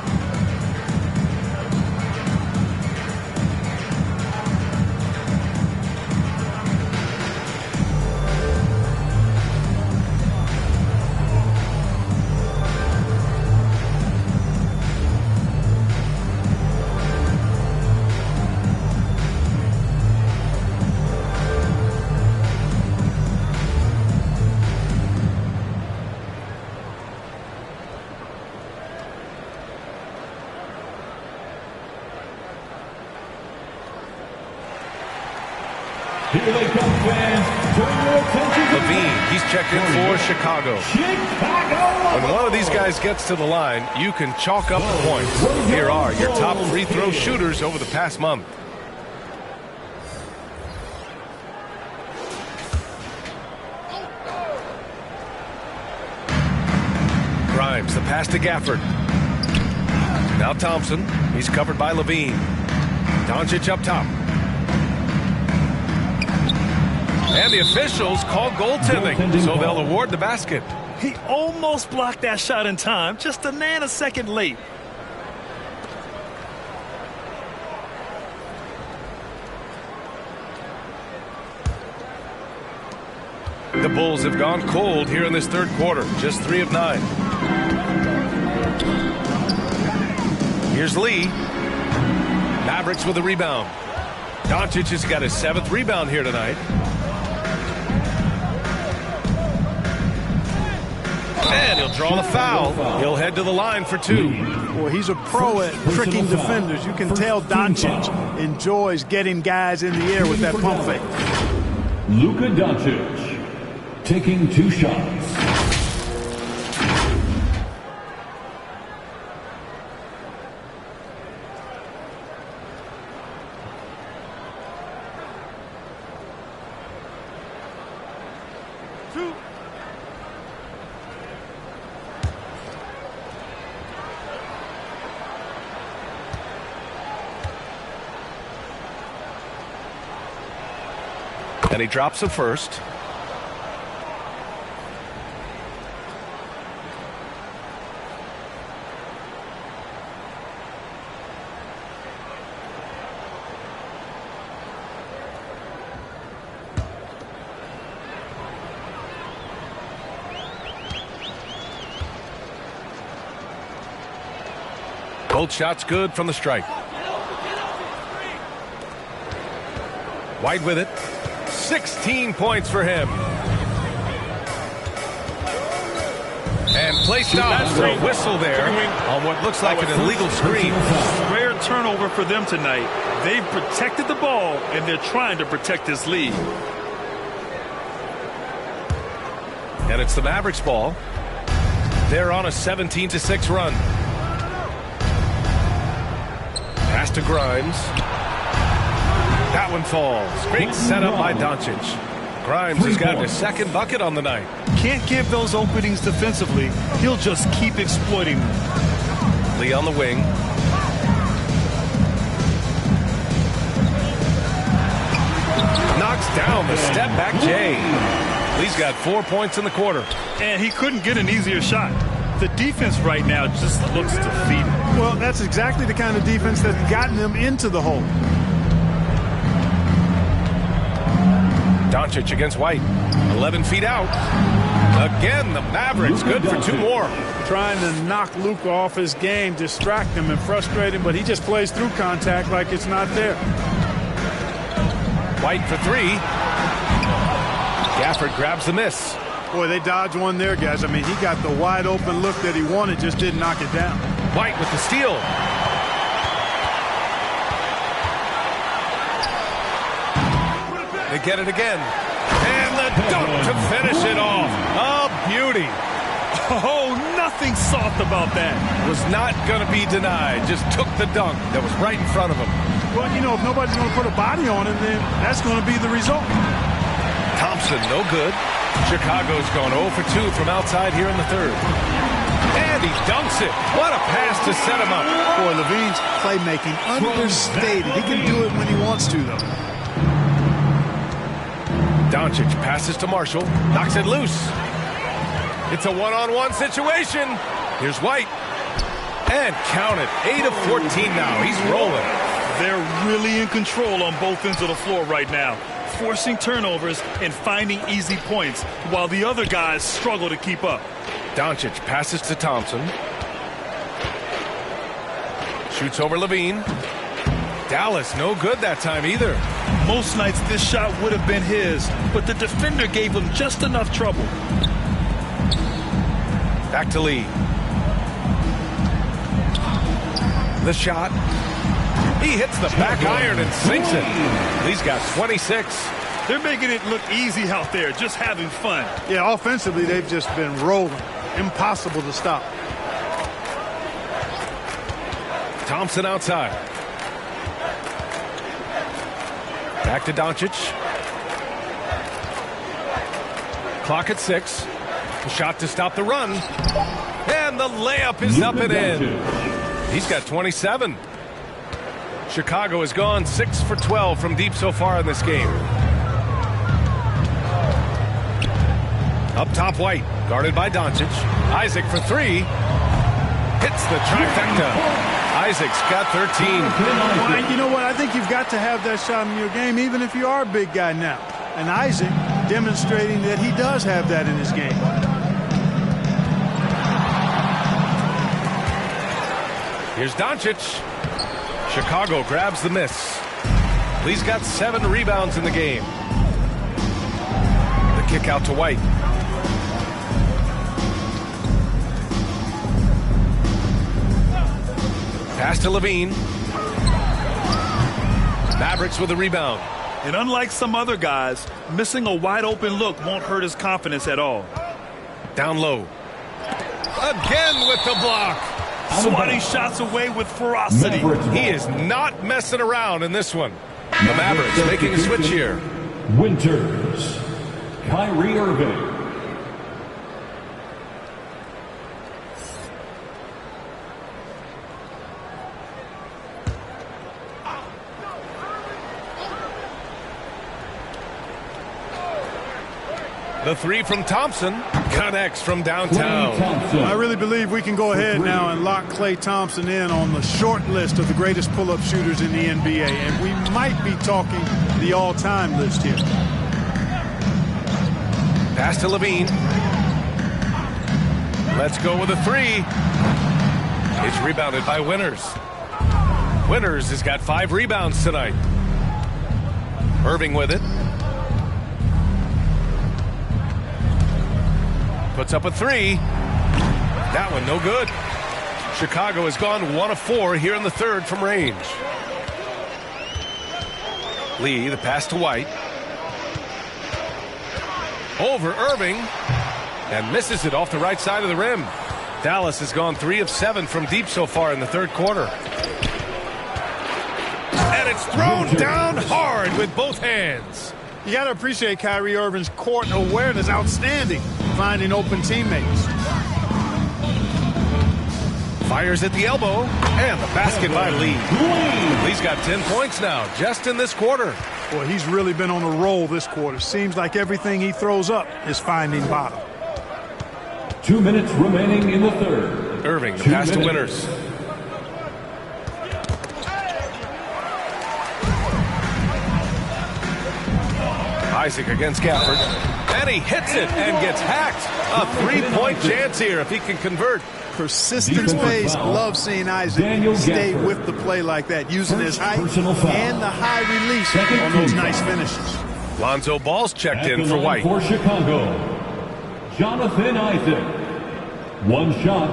Here they come, fans. Turn your attention. Levine, he's checked in for Chicago. When one of these guys gets to the line, you can chalk up the points. Here are your top free throw shooters over the past month. Grimes, the pass to Gafford. Now Thompson, he's covered by Levine. Doncic up top. And the officials call goaltending, so they'll award the basket. He almost blocked that shot in time, just a nanosecond late. The Bulls have gone cold here in this third quarter, just 3 of 9. Here's Lee. Mavericks with a rebound. Doncic has got his 7th rebound here tonight. And he'll draw the foul. He'll head to the line for 2. Well, he's a pro at tricking defenders. You can tell Doncic enjoys getting guys in the air with that pump fake. Luka Doncic taking 2 shots. And he drops it first. Both shots good from the strike. White with it. 16 points for him. And placed out for a whistle there on what looks like an illegal screen. Rare turnover for them tonight. They've protected the ball, and they're trying to protect this lead. And it's the Mavericks ball. They're on a 17-6 run. Pass to Grimes. That one falls. Great setup by Doncic. Grimes has gotten his 2nd bucket on the night. Can't give those openings defensively. He'll just keep exploiting them. Lee on the wing. Knocks down the step back J. Lee's got 4 points in the quarter. And he couldn't get an easier shot. The defense right now just looks defeated. Well, that's exactly the kind of defense that's gotten them into the hole. Doncic against White. 11 feet out. Again, the Mavericks good for 2 more. Trying to knock Luka off his game, distract him and frustrate him, but he just plays through contact like it's not there. White for 3. Gafford grabs the miss. Boy, they dodged one there, guys. I mean, he got the wide open look that he wanted, just didn't knock it down. White with the steal. They get it again. And the dunk to finish it off. A beauty. Oh, nothing soft about that. Was not going to be denied. Just took the dunk that was right in front of him. Well, you know, if nobody's going to put a body on him, then that's going to be the result. Thompson, no good. Chicago's gone 0 for 2 from outside here in the third. And he dunks it. What a pass to set him up. Boy, Levine's playmaking understated. He can do it when he wants to, though. Doncic passes to Marshall. Knocks it loose. It's a one-on-one situation. Here's White. And count it. 8 of 14 now. He's rolling. They're really in control on both ends of the floor right now, forcing turnovers and finding easy points while the other guys struggle to keep up. Doncic passes to Thompson. Shoots over Levine. Dallas no good that time either. Most nights this shot would have been his, but the defender gave him just enough trouble. Back to Lee. The shot. He hits the back iron and sinks it. Lee's got 26. They're making it look easy out there, just having fun. Yeah, offensively, they've just been rolling. Impossible to stop. Thompson outside. Back to Doncic. Clock at 6. The shot to stop the run. And the layup is up and in. He's got 27. Chicago has gone 6 for 12 from deep so far in this game. Up top, White, guarded by Doncic. Isaac for 3. Hits the trifecta. Isaac's got 13. Well, you know what? I think you've got to have that shot in your game, even if you are a big guy now. And Isaac demonstrating that he does have that in his game. Here's Doncic. Chicago grabs the miss. Lee's got 7 rebounds in the game. The kick out to White. Pass to Levine. Mavericks with a rebound. And unlike some other guys, missing a wide open look won't hurt his confidence at all. Down low. Again with the block. Swatting shots away with ferocity. He is not messing around in this one. The Mavericks making a switch here. Winters. Kyrie Irving. The 3 from Thompson connects from downtown. I really believe we can go ahead now and lock Klay Thompson in on the short list of the greatest pull-up shooters in the NBA. And we might be talking the all-time list here. Pass to Levine. Let's go with a 3. It's rebounded by Winters. Winters has got 5 rebounds tonight. Irving with it. Puts up a 3. That one no good. Chicago has gone 1 of 4 here in the third from range. Lee, the pass to White. Over Irving. And misses it off the right side of the rim. Dallas has gone 3 of 7 from deep so far in the third quarter. And it's thrown down hard with both hands. You got to appreciate Kyrie Irving's court awareness. Outstanding. Finding open teammates. Fires at the elbow. And the basket by Lee. Lee's got 10 points now just in this quarter. Boy, he's really been on a roll this quarter. Seems like everything he throws up is finding bottom. 2 minutes remaining in the third. Irving, the pass to Winters. Isaac against Gafford. And he hits it and gets hacked. A 3-point chance here if he can convert. Persistent pace. Love seeing Isaac stay with the play like that, using his height and the high release on those nice finishes. Lonzo Ball's checked in for White. For Chicago, Jonathan Isaac. One shot.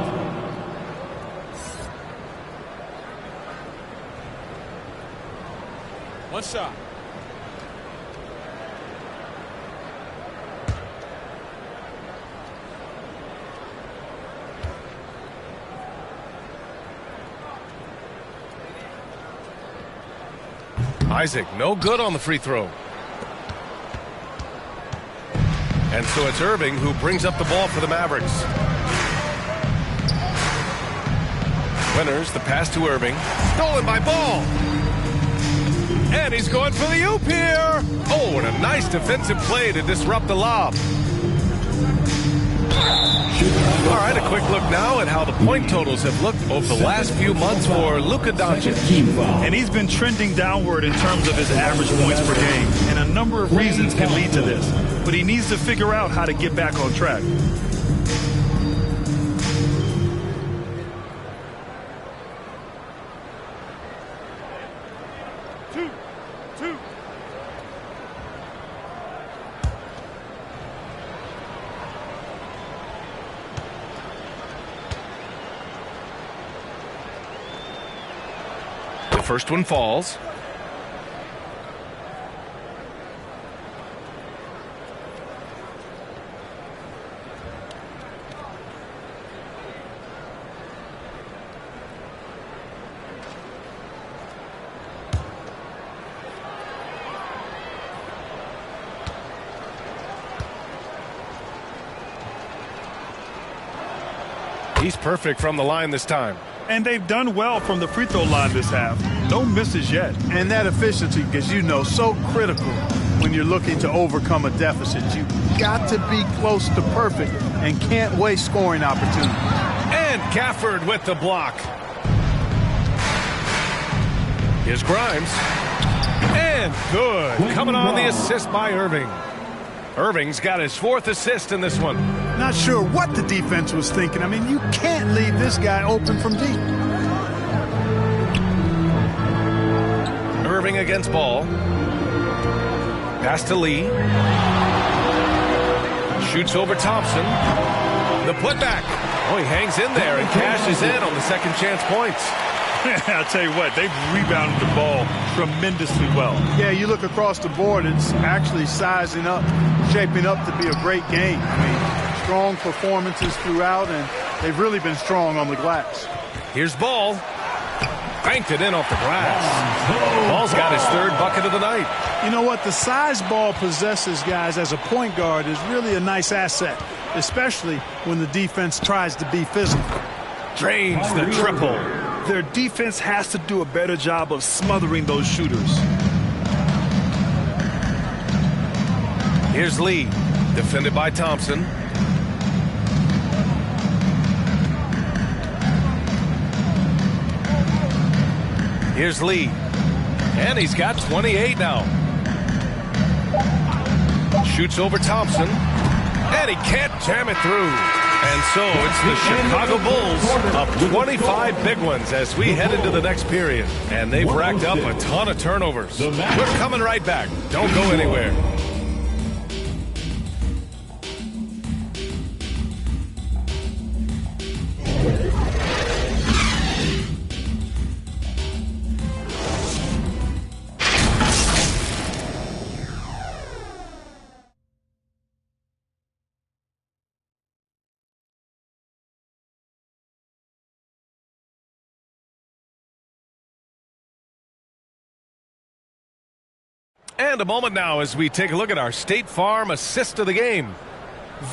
One shot. Isaac, no good on the free throw. And so it's Irving who brings up the ball for the Mavericks. Winners, the pass to Irving. Stolen by Ball. And he's going for the oop here. Oh, and a nice defensive play to disrupt the lob. All right, a quick look now at how the point totals have looked over the last few months for Luka Doncic. And he's been trending downward in terms of his average points per game. And a number of reasons can lead to this. But he needs to figure out how to get back on track. First one falls. He's perfect from the line this time. And they've done well from the free throw line this half. No misses yet. And that efficiency, because you know, so critical when you're looking to overcome a deficit. You've got to be close to perfect and can't waste scoring opportunities. And Gafford with the block. Here's Grimes. And good. Coming on the assist by Irving. Irving's got his fourth assist in this one. Not sure what the defense was thinking. I mean, you can't leave this guy open from deep. Irving against Ball. Pass to Lee. Shoots over Thompson. The putback. Oh, he hangs in there and cashes in on the second chance points. I'll tell you what, they've rebounded the ball tremendously well. Yeah, you look across the board, it's actually sizing up, shaping up to be a great game. I mean, strong performances throughout, and they've really been strong on the glass. Here's Ball. Banked it in off the glass. Ball's got his third bucket of the night. You know what? The size Ball possesses, guys, as a point guard is really a nice asset, especially when the defense tries to be physical. Drains the triple. Their defense has to do a better job of smothering those shooters. Here's Lee, defended by Thompson. Here's Lee, and he's got 28 now. Shoots over Thompson, and he can't jam it through. And so it's the Chicago Bulls up 25 big ones as we head into the next period. And they've racked up a ton of turnovers. We're coming right back. Don't go anywhere. And a moment now as we take a look at our State Farm assist of the game.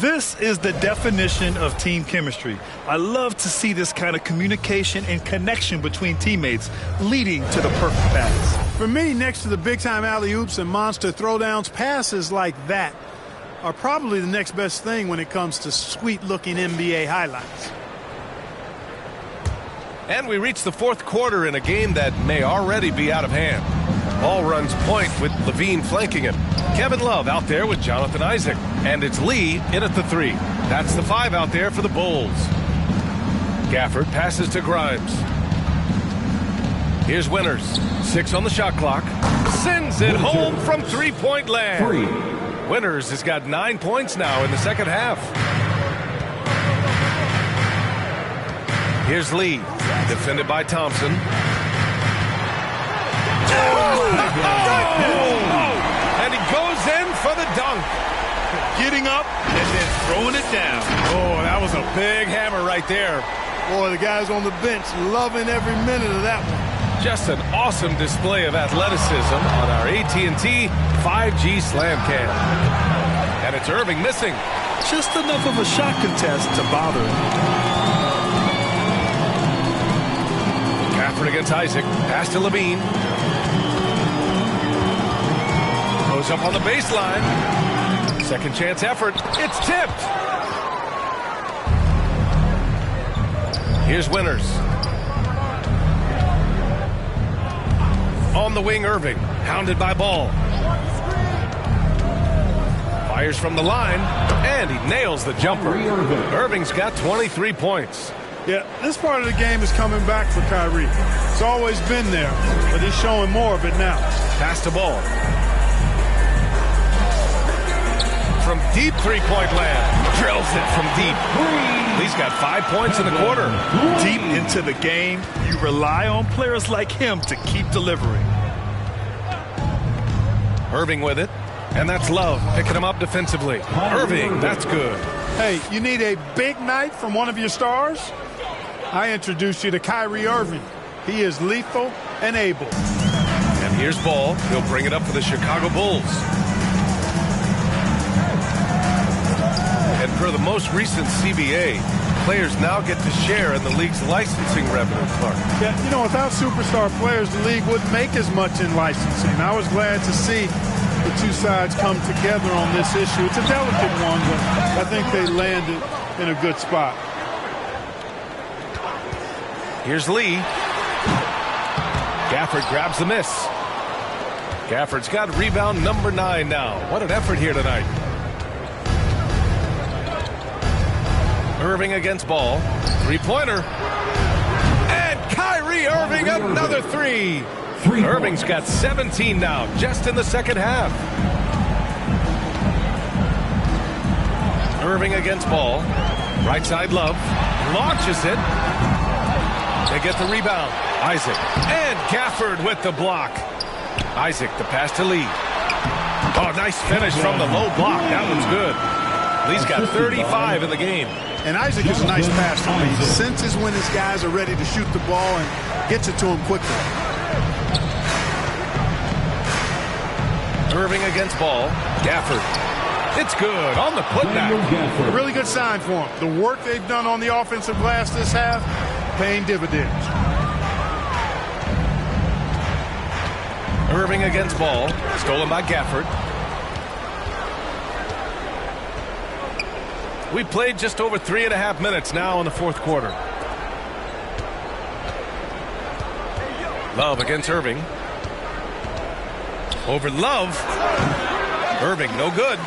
This is the definition of team chemistry. I love to see this kind of communication and connection between teammates leading to the perfect pass. For me, next to the big-time alley-oops and monster throwdowns, passes like that are probably the next best thing when it comes to sweet-looking NBA highlights. And we reach the fourth quarter in a game that may already be out of hand. Ball runs point with Levine flanking him. Kevin Love out there with Jonathan Isaac. And it's Lee in at the three. That's the five out there for the Bulls. Gafford passes to Grimes. Here's Winners. 6 on the shot clock. Sends it home from three-point land. Winners has got 9 points now in the second half. Here's Lee, defended by Thompson. And he goes in for the dunk. Getting up and then throwing it down. Oh, that was a big hammer right there. Boy, the guys on the bench loving every minute of that one. Just an awesome display of athleticism on our AT&T 5G Slam Cam. And it's Irving missing. Just enough of a shot contest to bother him. Gafford against Isaac. Pass to Levine. Goes up on the baseline. Second chance effort. It's tipped. Here's Winters. On the wing, Irving. Hounded by Ball. Fires from the line, and he nails the jumper. Irving's got 23 points. Yeah, this part of the game is coming back for Kyrie. It's always been there, but he's showing more of it now. Pass to Ball. From deep three-point land. Drills it from deep. He's got 5 points in the quarter. Deep into the game, you rely on players like him to keep delivering. Irving with it. And that's Love picking him up defensively. Irving, that's good. Hey, you need a big night from one of your stars? I introduce you to Kyrie Irving. He is lethal and able. And here's Ball. He'll bring it up for the Chicago Bulls. And per the most recent CBA, players now get to share in the league's licensing revenue, Clark. Yeah, you know, without superstar players, the league wouldn't make as much in licensing. I was glad to see the two sides come together on this issue. It's a delicate one, but I think they landed in a good spot. Here's Lee. Gafford grabs the miss. Gafford's got rebound number 9 now. What an effort here tonight. Irving against Ball. Three-pointer. And Kyrie Irving, another three. Irving's got 17 now, just in the second half. Irving against Ball. Right side Love. Launches it. They get the rebound. Isaac. And Gafford with the block. Isaac, the pass to Lee. Oh, nice finish from the low block. That one's good. Lee's got 35 in the game. And Isaac is a nice passer. He senses when his guys are ready to shoot the ball and gets it to him quickly. Irving against Ball. Gafford. It's good on the putback. A really good sign for him. The work they've done on the offensive glass this half, paying dividends. Irving against Ball. Stolen by Gafford. We played just over 3.5 minutes now in the fourth quarter. Love against Irving. Over Love. Irving, no good.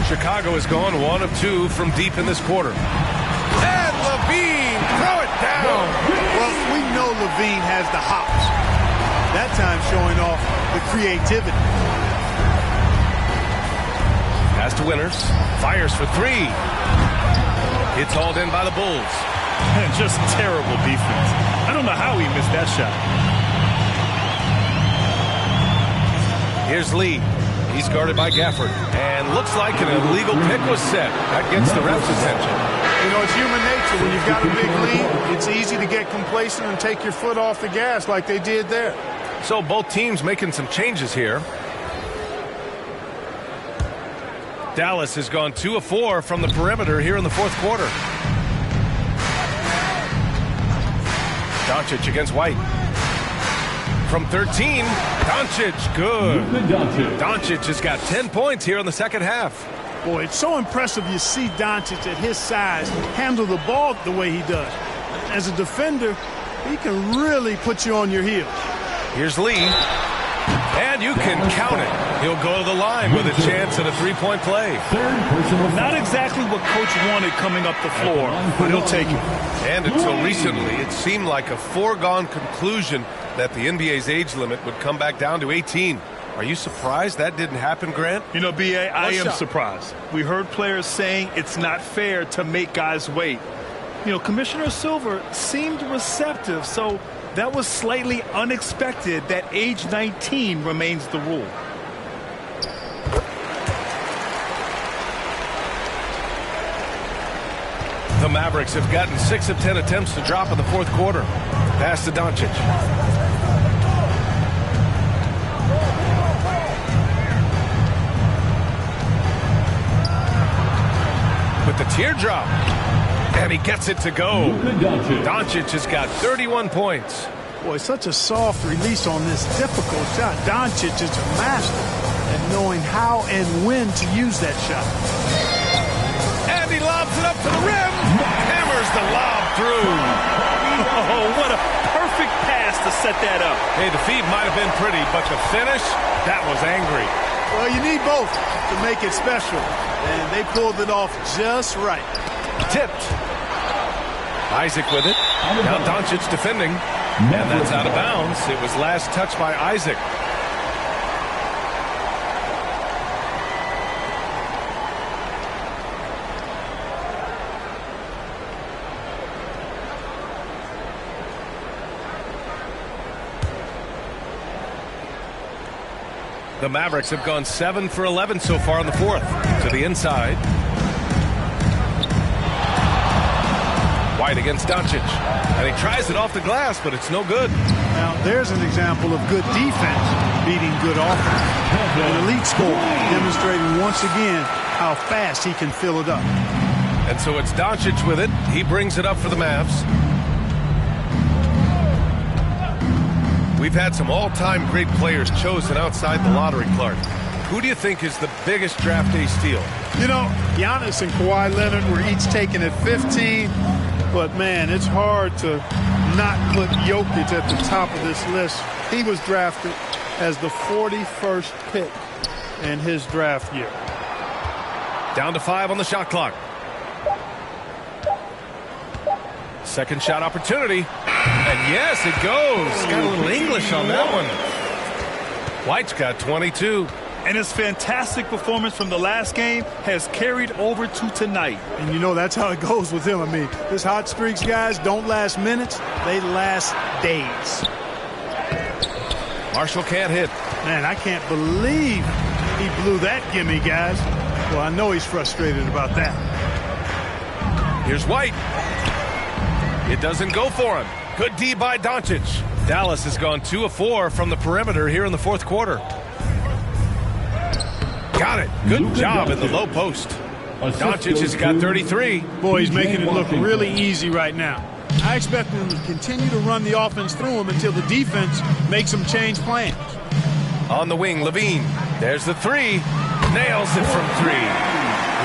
Chicago is going 1 of 2 from deep in this quarter. And Levine, throw it down. Well, we know Levine has the hops. That time showing off the creativity. Pass to Winters. Fires for 3. It's hauled in by the Bulls. Just terrible defense. I don't know how he missed that shot. Here's Lee. He's guarded by Gafford. And looks like an illegal pick was set. That gets the ref's attention. You know, it's human nature. When you've got a big lead, it's easy to get complacent and take your foot off the gas like they did there. So both teams making some changes here. Dallas has gone 2 of 4 from the perimeter here in the fourth quarter. Doncic against White. From 13, Doncic, good. Doncic has got 10 points here in the second half. Boy, it's so impressive you see Doncic at his size handle the ball the way he does. As a defender, he can really put you on your heels. Here's Lee. And you can count it. He'll go to the line with a chance at a three-point play. Not exactly what coach wanted coming up the floor, but he'll take it. And until recently, it seemed like a foregone conclusion that the NBA's age limit would come back down to 18. Are you surprised that didn't happen, Grant? You know, B.A., I am surprised. We heard players saying it's not fair to make guys wait. You know, Commissioner Silver seemed receptive, so that was slightly unexpected that age 19 remains the rule. The Mavericks have gotten 6 of 10 attempts to drop in the fourth quarter. Pass to Doncic. With the teardrop. And he gets it to go. Doncic has got 31 points. Boy, such a soft release on this difficult shot. Doncic is a master at knowing how and when to use that shot. And he lobs it up to the rim. Hammers the lob through. Oh, what a perfect pass to set that up. Hey, the feed might have been pretty, but the finish, that was angry. Well, you need both to make it special. And they pulled it off just right. Tipped. Isaac with it. Now Doncic defending. And that's out of bounds. It was last touched by Isaac. The Mavericks have gone 7 for 11 so far in the fourth. To the inside. White against Doncic. And he tries it off the glass, but it's no good. Now, there's an example of good defense beating good offense. An elite scorer demonstrating once again how fast he can fill it up. And so it's Doncic with it. He brings it up for the Mavs. We've had some all-time great players chosen outside the lottery, Clark. Who do you think is the biggest draft day steal? You know, Giannis and Kawhi Leonard were each taken at 15. But, man, it's hard to not put Jokic at the top of this list. He was drafted as the 41st pick in his draft year. Down to 5 on the shot clock. Second shot opportunity. And, yes, it goes. Got a little English on that one. White's got 22. And his fantastic performance from the last game has carried over to tonight. And you know that's how it goes with him. I mean, his hot streaks, guys, don't last minutes. They last days. Marshall can't hit. Man, I can't believe he blew that gimme, guys. Well, I know he's frustrated about that. Here's White. It doesn't go for him. Good D by Doncic. Dallas has gone 2 of 4 from the perimeter here in the fourth quarter. Got it. Good job in the low post. Doncic has got 33. Boy, he's making it look really easy right now. I expect him to continue to run the offense through him until the defense makes him change plans. On the wing, Levine. There's the 3. Nails it from 3.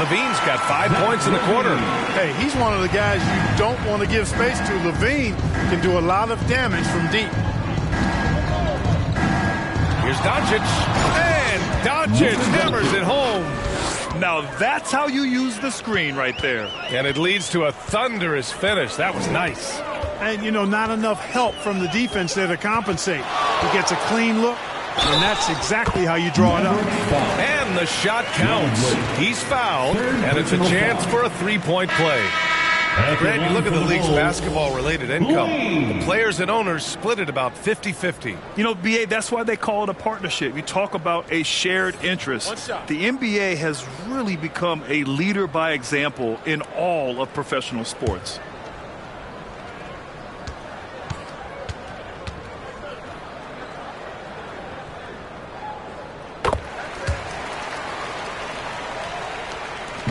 Levine's got 5 points in the quarter. Hey, he's one of the guys you don't want to give space to. Levine can do a lot of damage from deep. Here's Doncic. And Doncic hammers it home. Now that's how you use the screen right there. And it leads to a thunderous finish. That was nice. And, you know, not enough help from the defense there to compensate. He gets a clean look, and that's exactly how you draw it up. And the shot counts. He's fouled, and it's a chance for a three-point play. Grant, you look at the league's basketball-related income. The players and owners split it about 50-50. You know, BA, that's why they call it a partnership. You talk about a shared interest. The NBA has really become a leader by example in all of professional sports.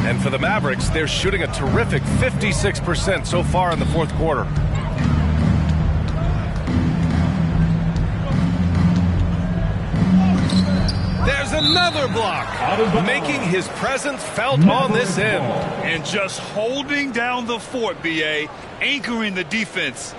And for the Mavericks, they're shooting a terrific 56% so far in the fourth quarter. There's another block, making his presence felt on this end. And just holding down the fort, BA, anchoring the defense.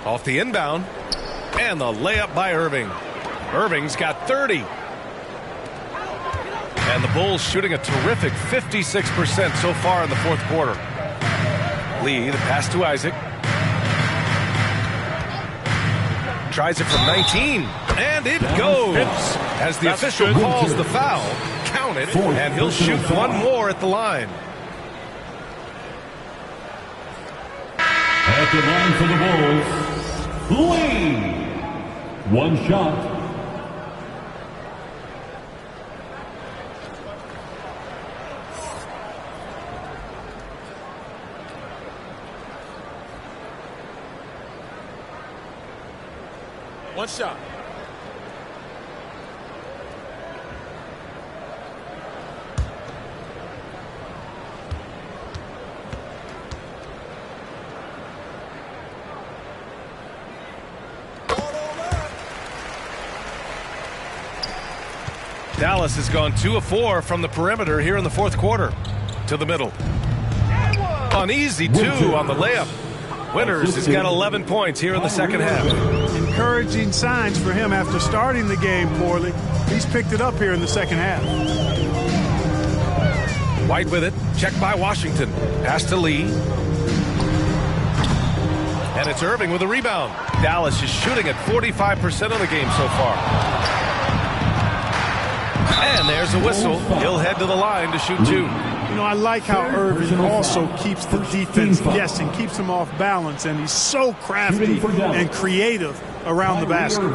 Off the inbound, and the layup by Irving. Irving's got 30. And the Bulls shooting a terrific 56% so far in the fourth quarter. Lee, the pass to Isaac. Tries it from 19. And it goes. As the official calls the foul, count it, and he'll shoot one more at the line. At the line for the Bulls, Lee. One shot. One shot. Dallas has gone 2 of 4 from the perimeter here in the fourth quarter. To the middle. An easy 2 on the layup. Winters has got 11 points here in the second half. Encouraging signs for him after starting the game poorly. He's picked it up here in the second half. White with it. Checked by Washington. Pass to Lee. And it's Irving with a rebound. Dallas is shooting at 45% of the game so far. And there's a whistle. He'll head to the line to shoot 2. You know, I like how Irving also keeps the defense guessing, keeps them off balance, and he's so crafty and creative around the basket.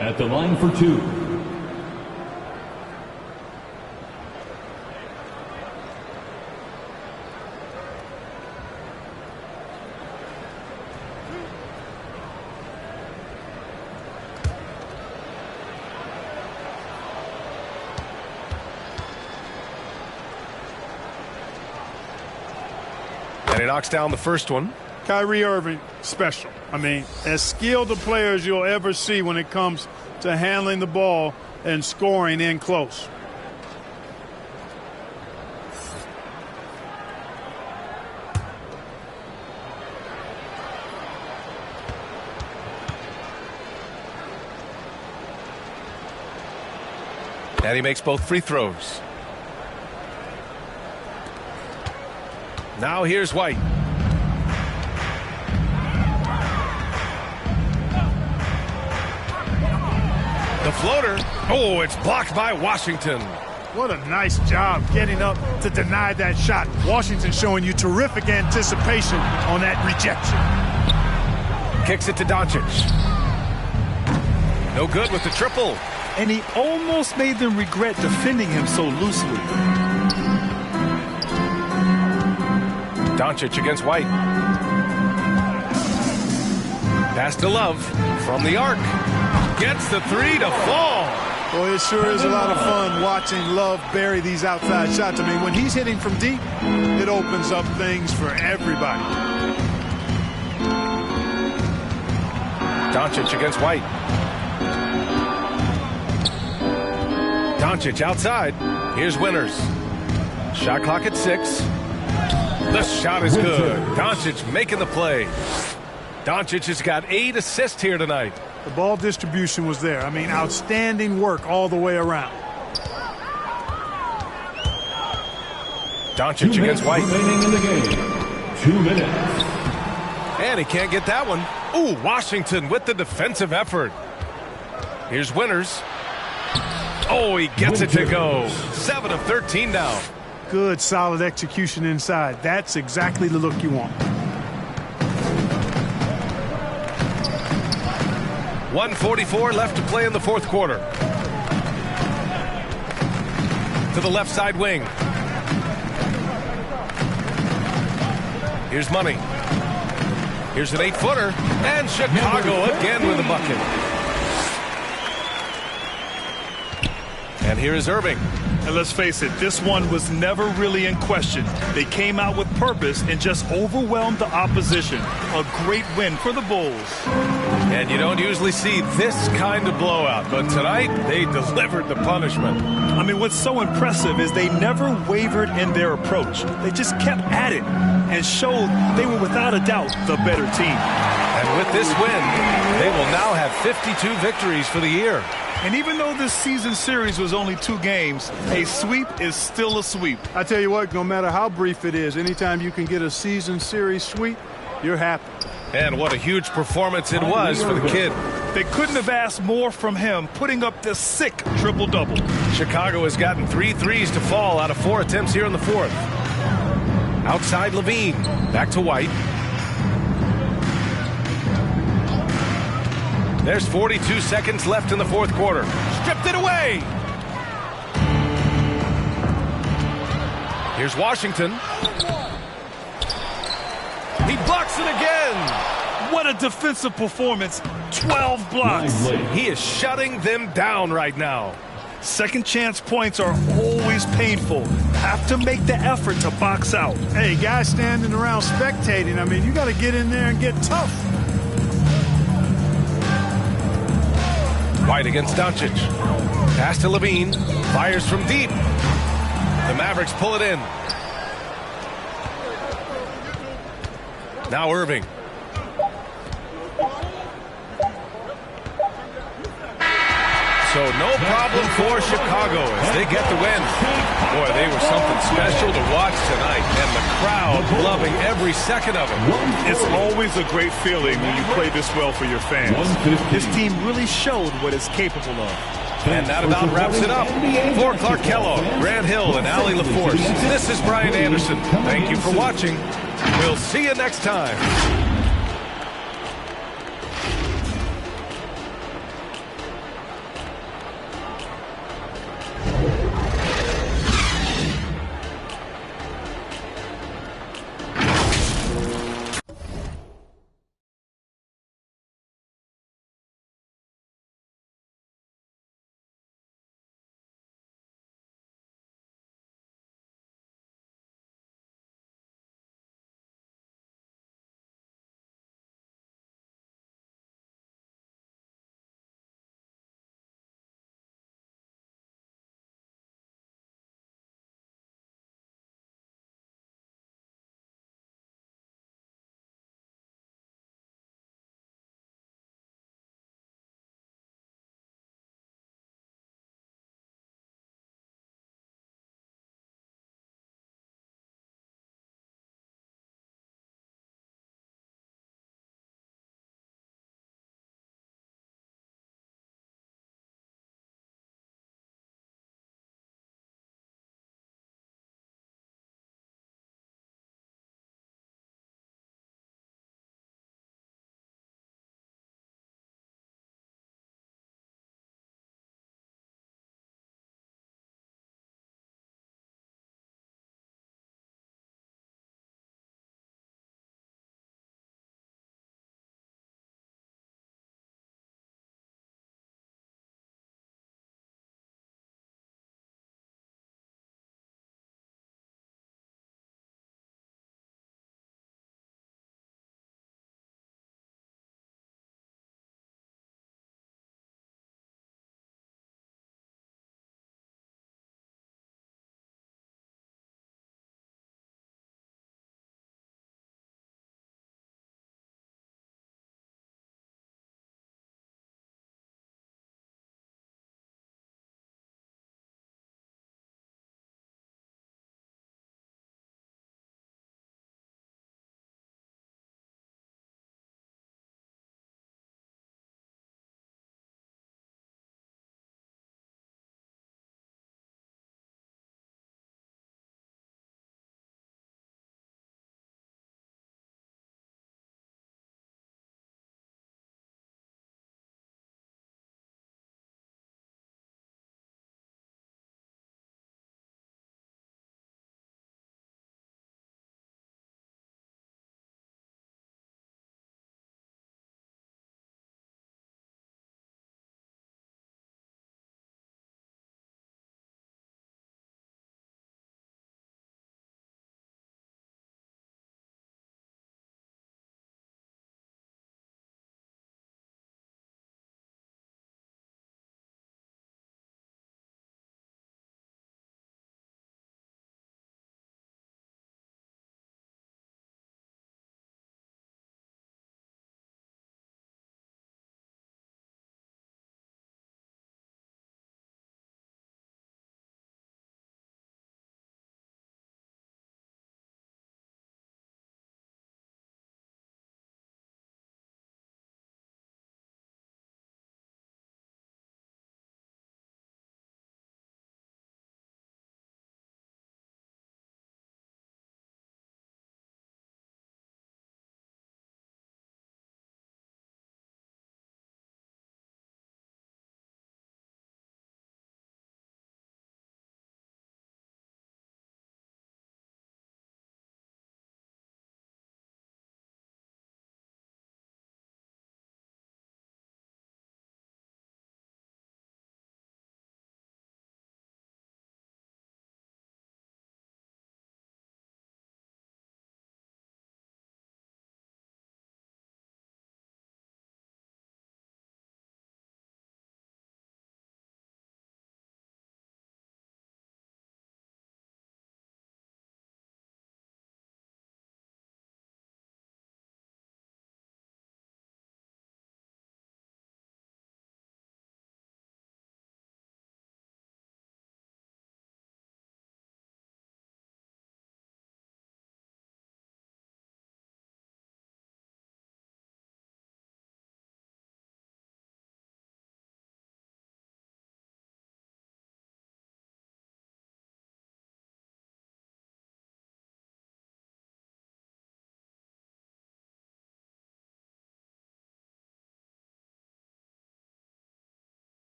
At the line for 2. And he knocks down the first one. Kyrie Irving, special. I mean, as skilled a player as you'll ever see when it comes to handling the ball and scoring in close. And he makes both free throws. Now here's White. The floater. Oh, it's blocked by Washington. What a nice job getting up to deny that shot. Washington showing you terrific anticipation on that rejection. Kicks it to Doncic. No good with the triple. And he almost made them regret defending him so loosely. Doncic against White. Pass to Love from the arc. Gets the 3 to fall. Boy, it sure is a lot of fun watching Love bury these outside shots. I mean, when he's hitting from deep, it opens up things for everybody. Doncic against White. Doncic outside. Here's Winters. Shot clock at 6. The shot is good. Doncic making the play. Doncic has got 8 assists here tonight. The ball distribution was there. I mean, outstanding work all the way around. Doncic against White. Remaining in the game. 2 minutes. And he can't get that one. Ooh, Washington with the defensive effort. Here's Winters. Oh, he gets it to go. 7 of 13 now. Good, solid execution inside. That's exactly the look you want. 1:44 left to play in the fourth quarter. To the left side wing. Here's Money. Here's an 8-footer. And Chicago again with a bucket. And here is Irving. And let's face it, this one was never really in question. They came out with purpose and just overwhelmed the opposition. A great win for the Bulls. And you don't usually see this kind of blowout, but tonight they delivered the punishment. I mean, what's so impressive is they never wavered in their approach. They just kept at it and showed they were without a doubt the better team. And with this win, they will now have 52 victories for the year. And even though this season series was only 2 games, a sweep is still a sweep. I tell you what, no matter how brief it is, anytime you can get a season series sweep, you're happy. And what a huge performance it was for the kid. They couldn't have asked more from him, putting up this sick triple-double. Chicago has gotten 3 threes to fall out of 4 attempts here in the fourth. Outside Levine. Back to White. There's 42 seconds left in the fourth quarter. Stripped it away. Here's Washington. He blocks it again. What a defensive performance. 12 blocks. He is shutting them down right now. Second chance points are always painful. Have to make the effort to box out. Hey, guys standing around spectating, I mean, you got to get in there and get tough. White against Doncic. Pass to Levine. Fires from deep. The Mavericks pull it in. Now Irving. So no problem for Chicago as they get the win. Boy, they were something special to watch tonight, and the crowd loving every second of it. It's always a great feeling when you play this well for your fans. This team really showed what it's capable of. And that about wraps it up. For Clark Kellogg, Grant Hill, and Allie LaForce, this is Brian Anderson. Thank you for watching. We'll see you next time.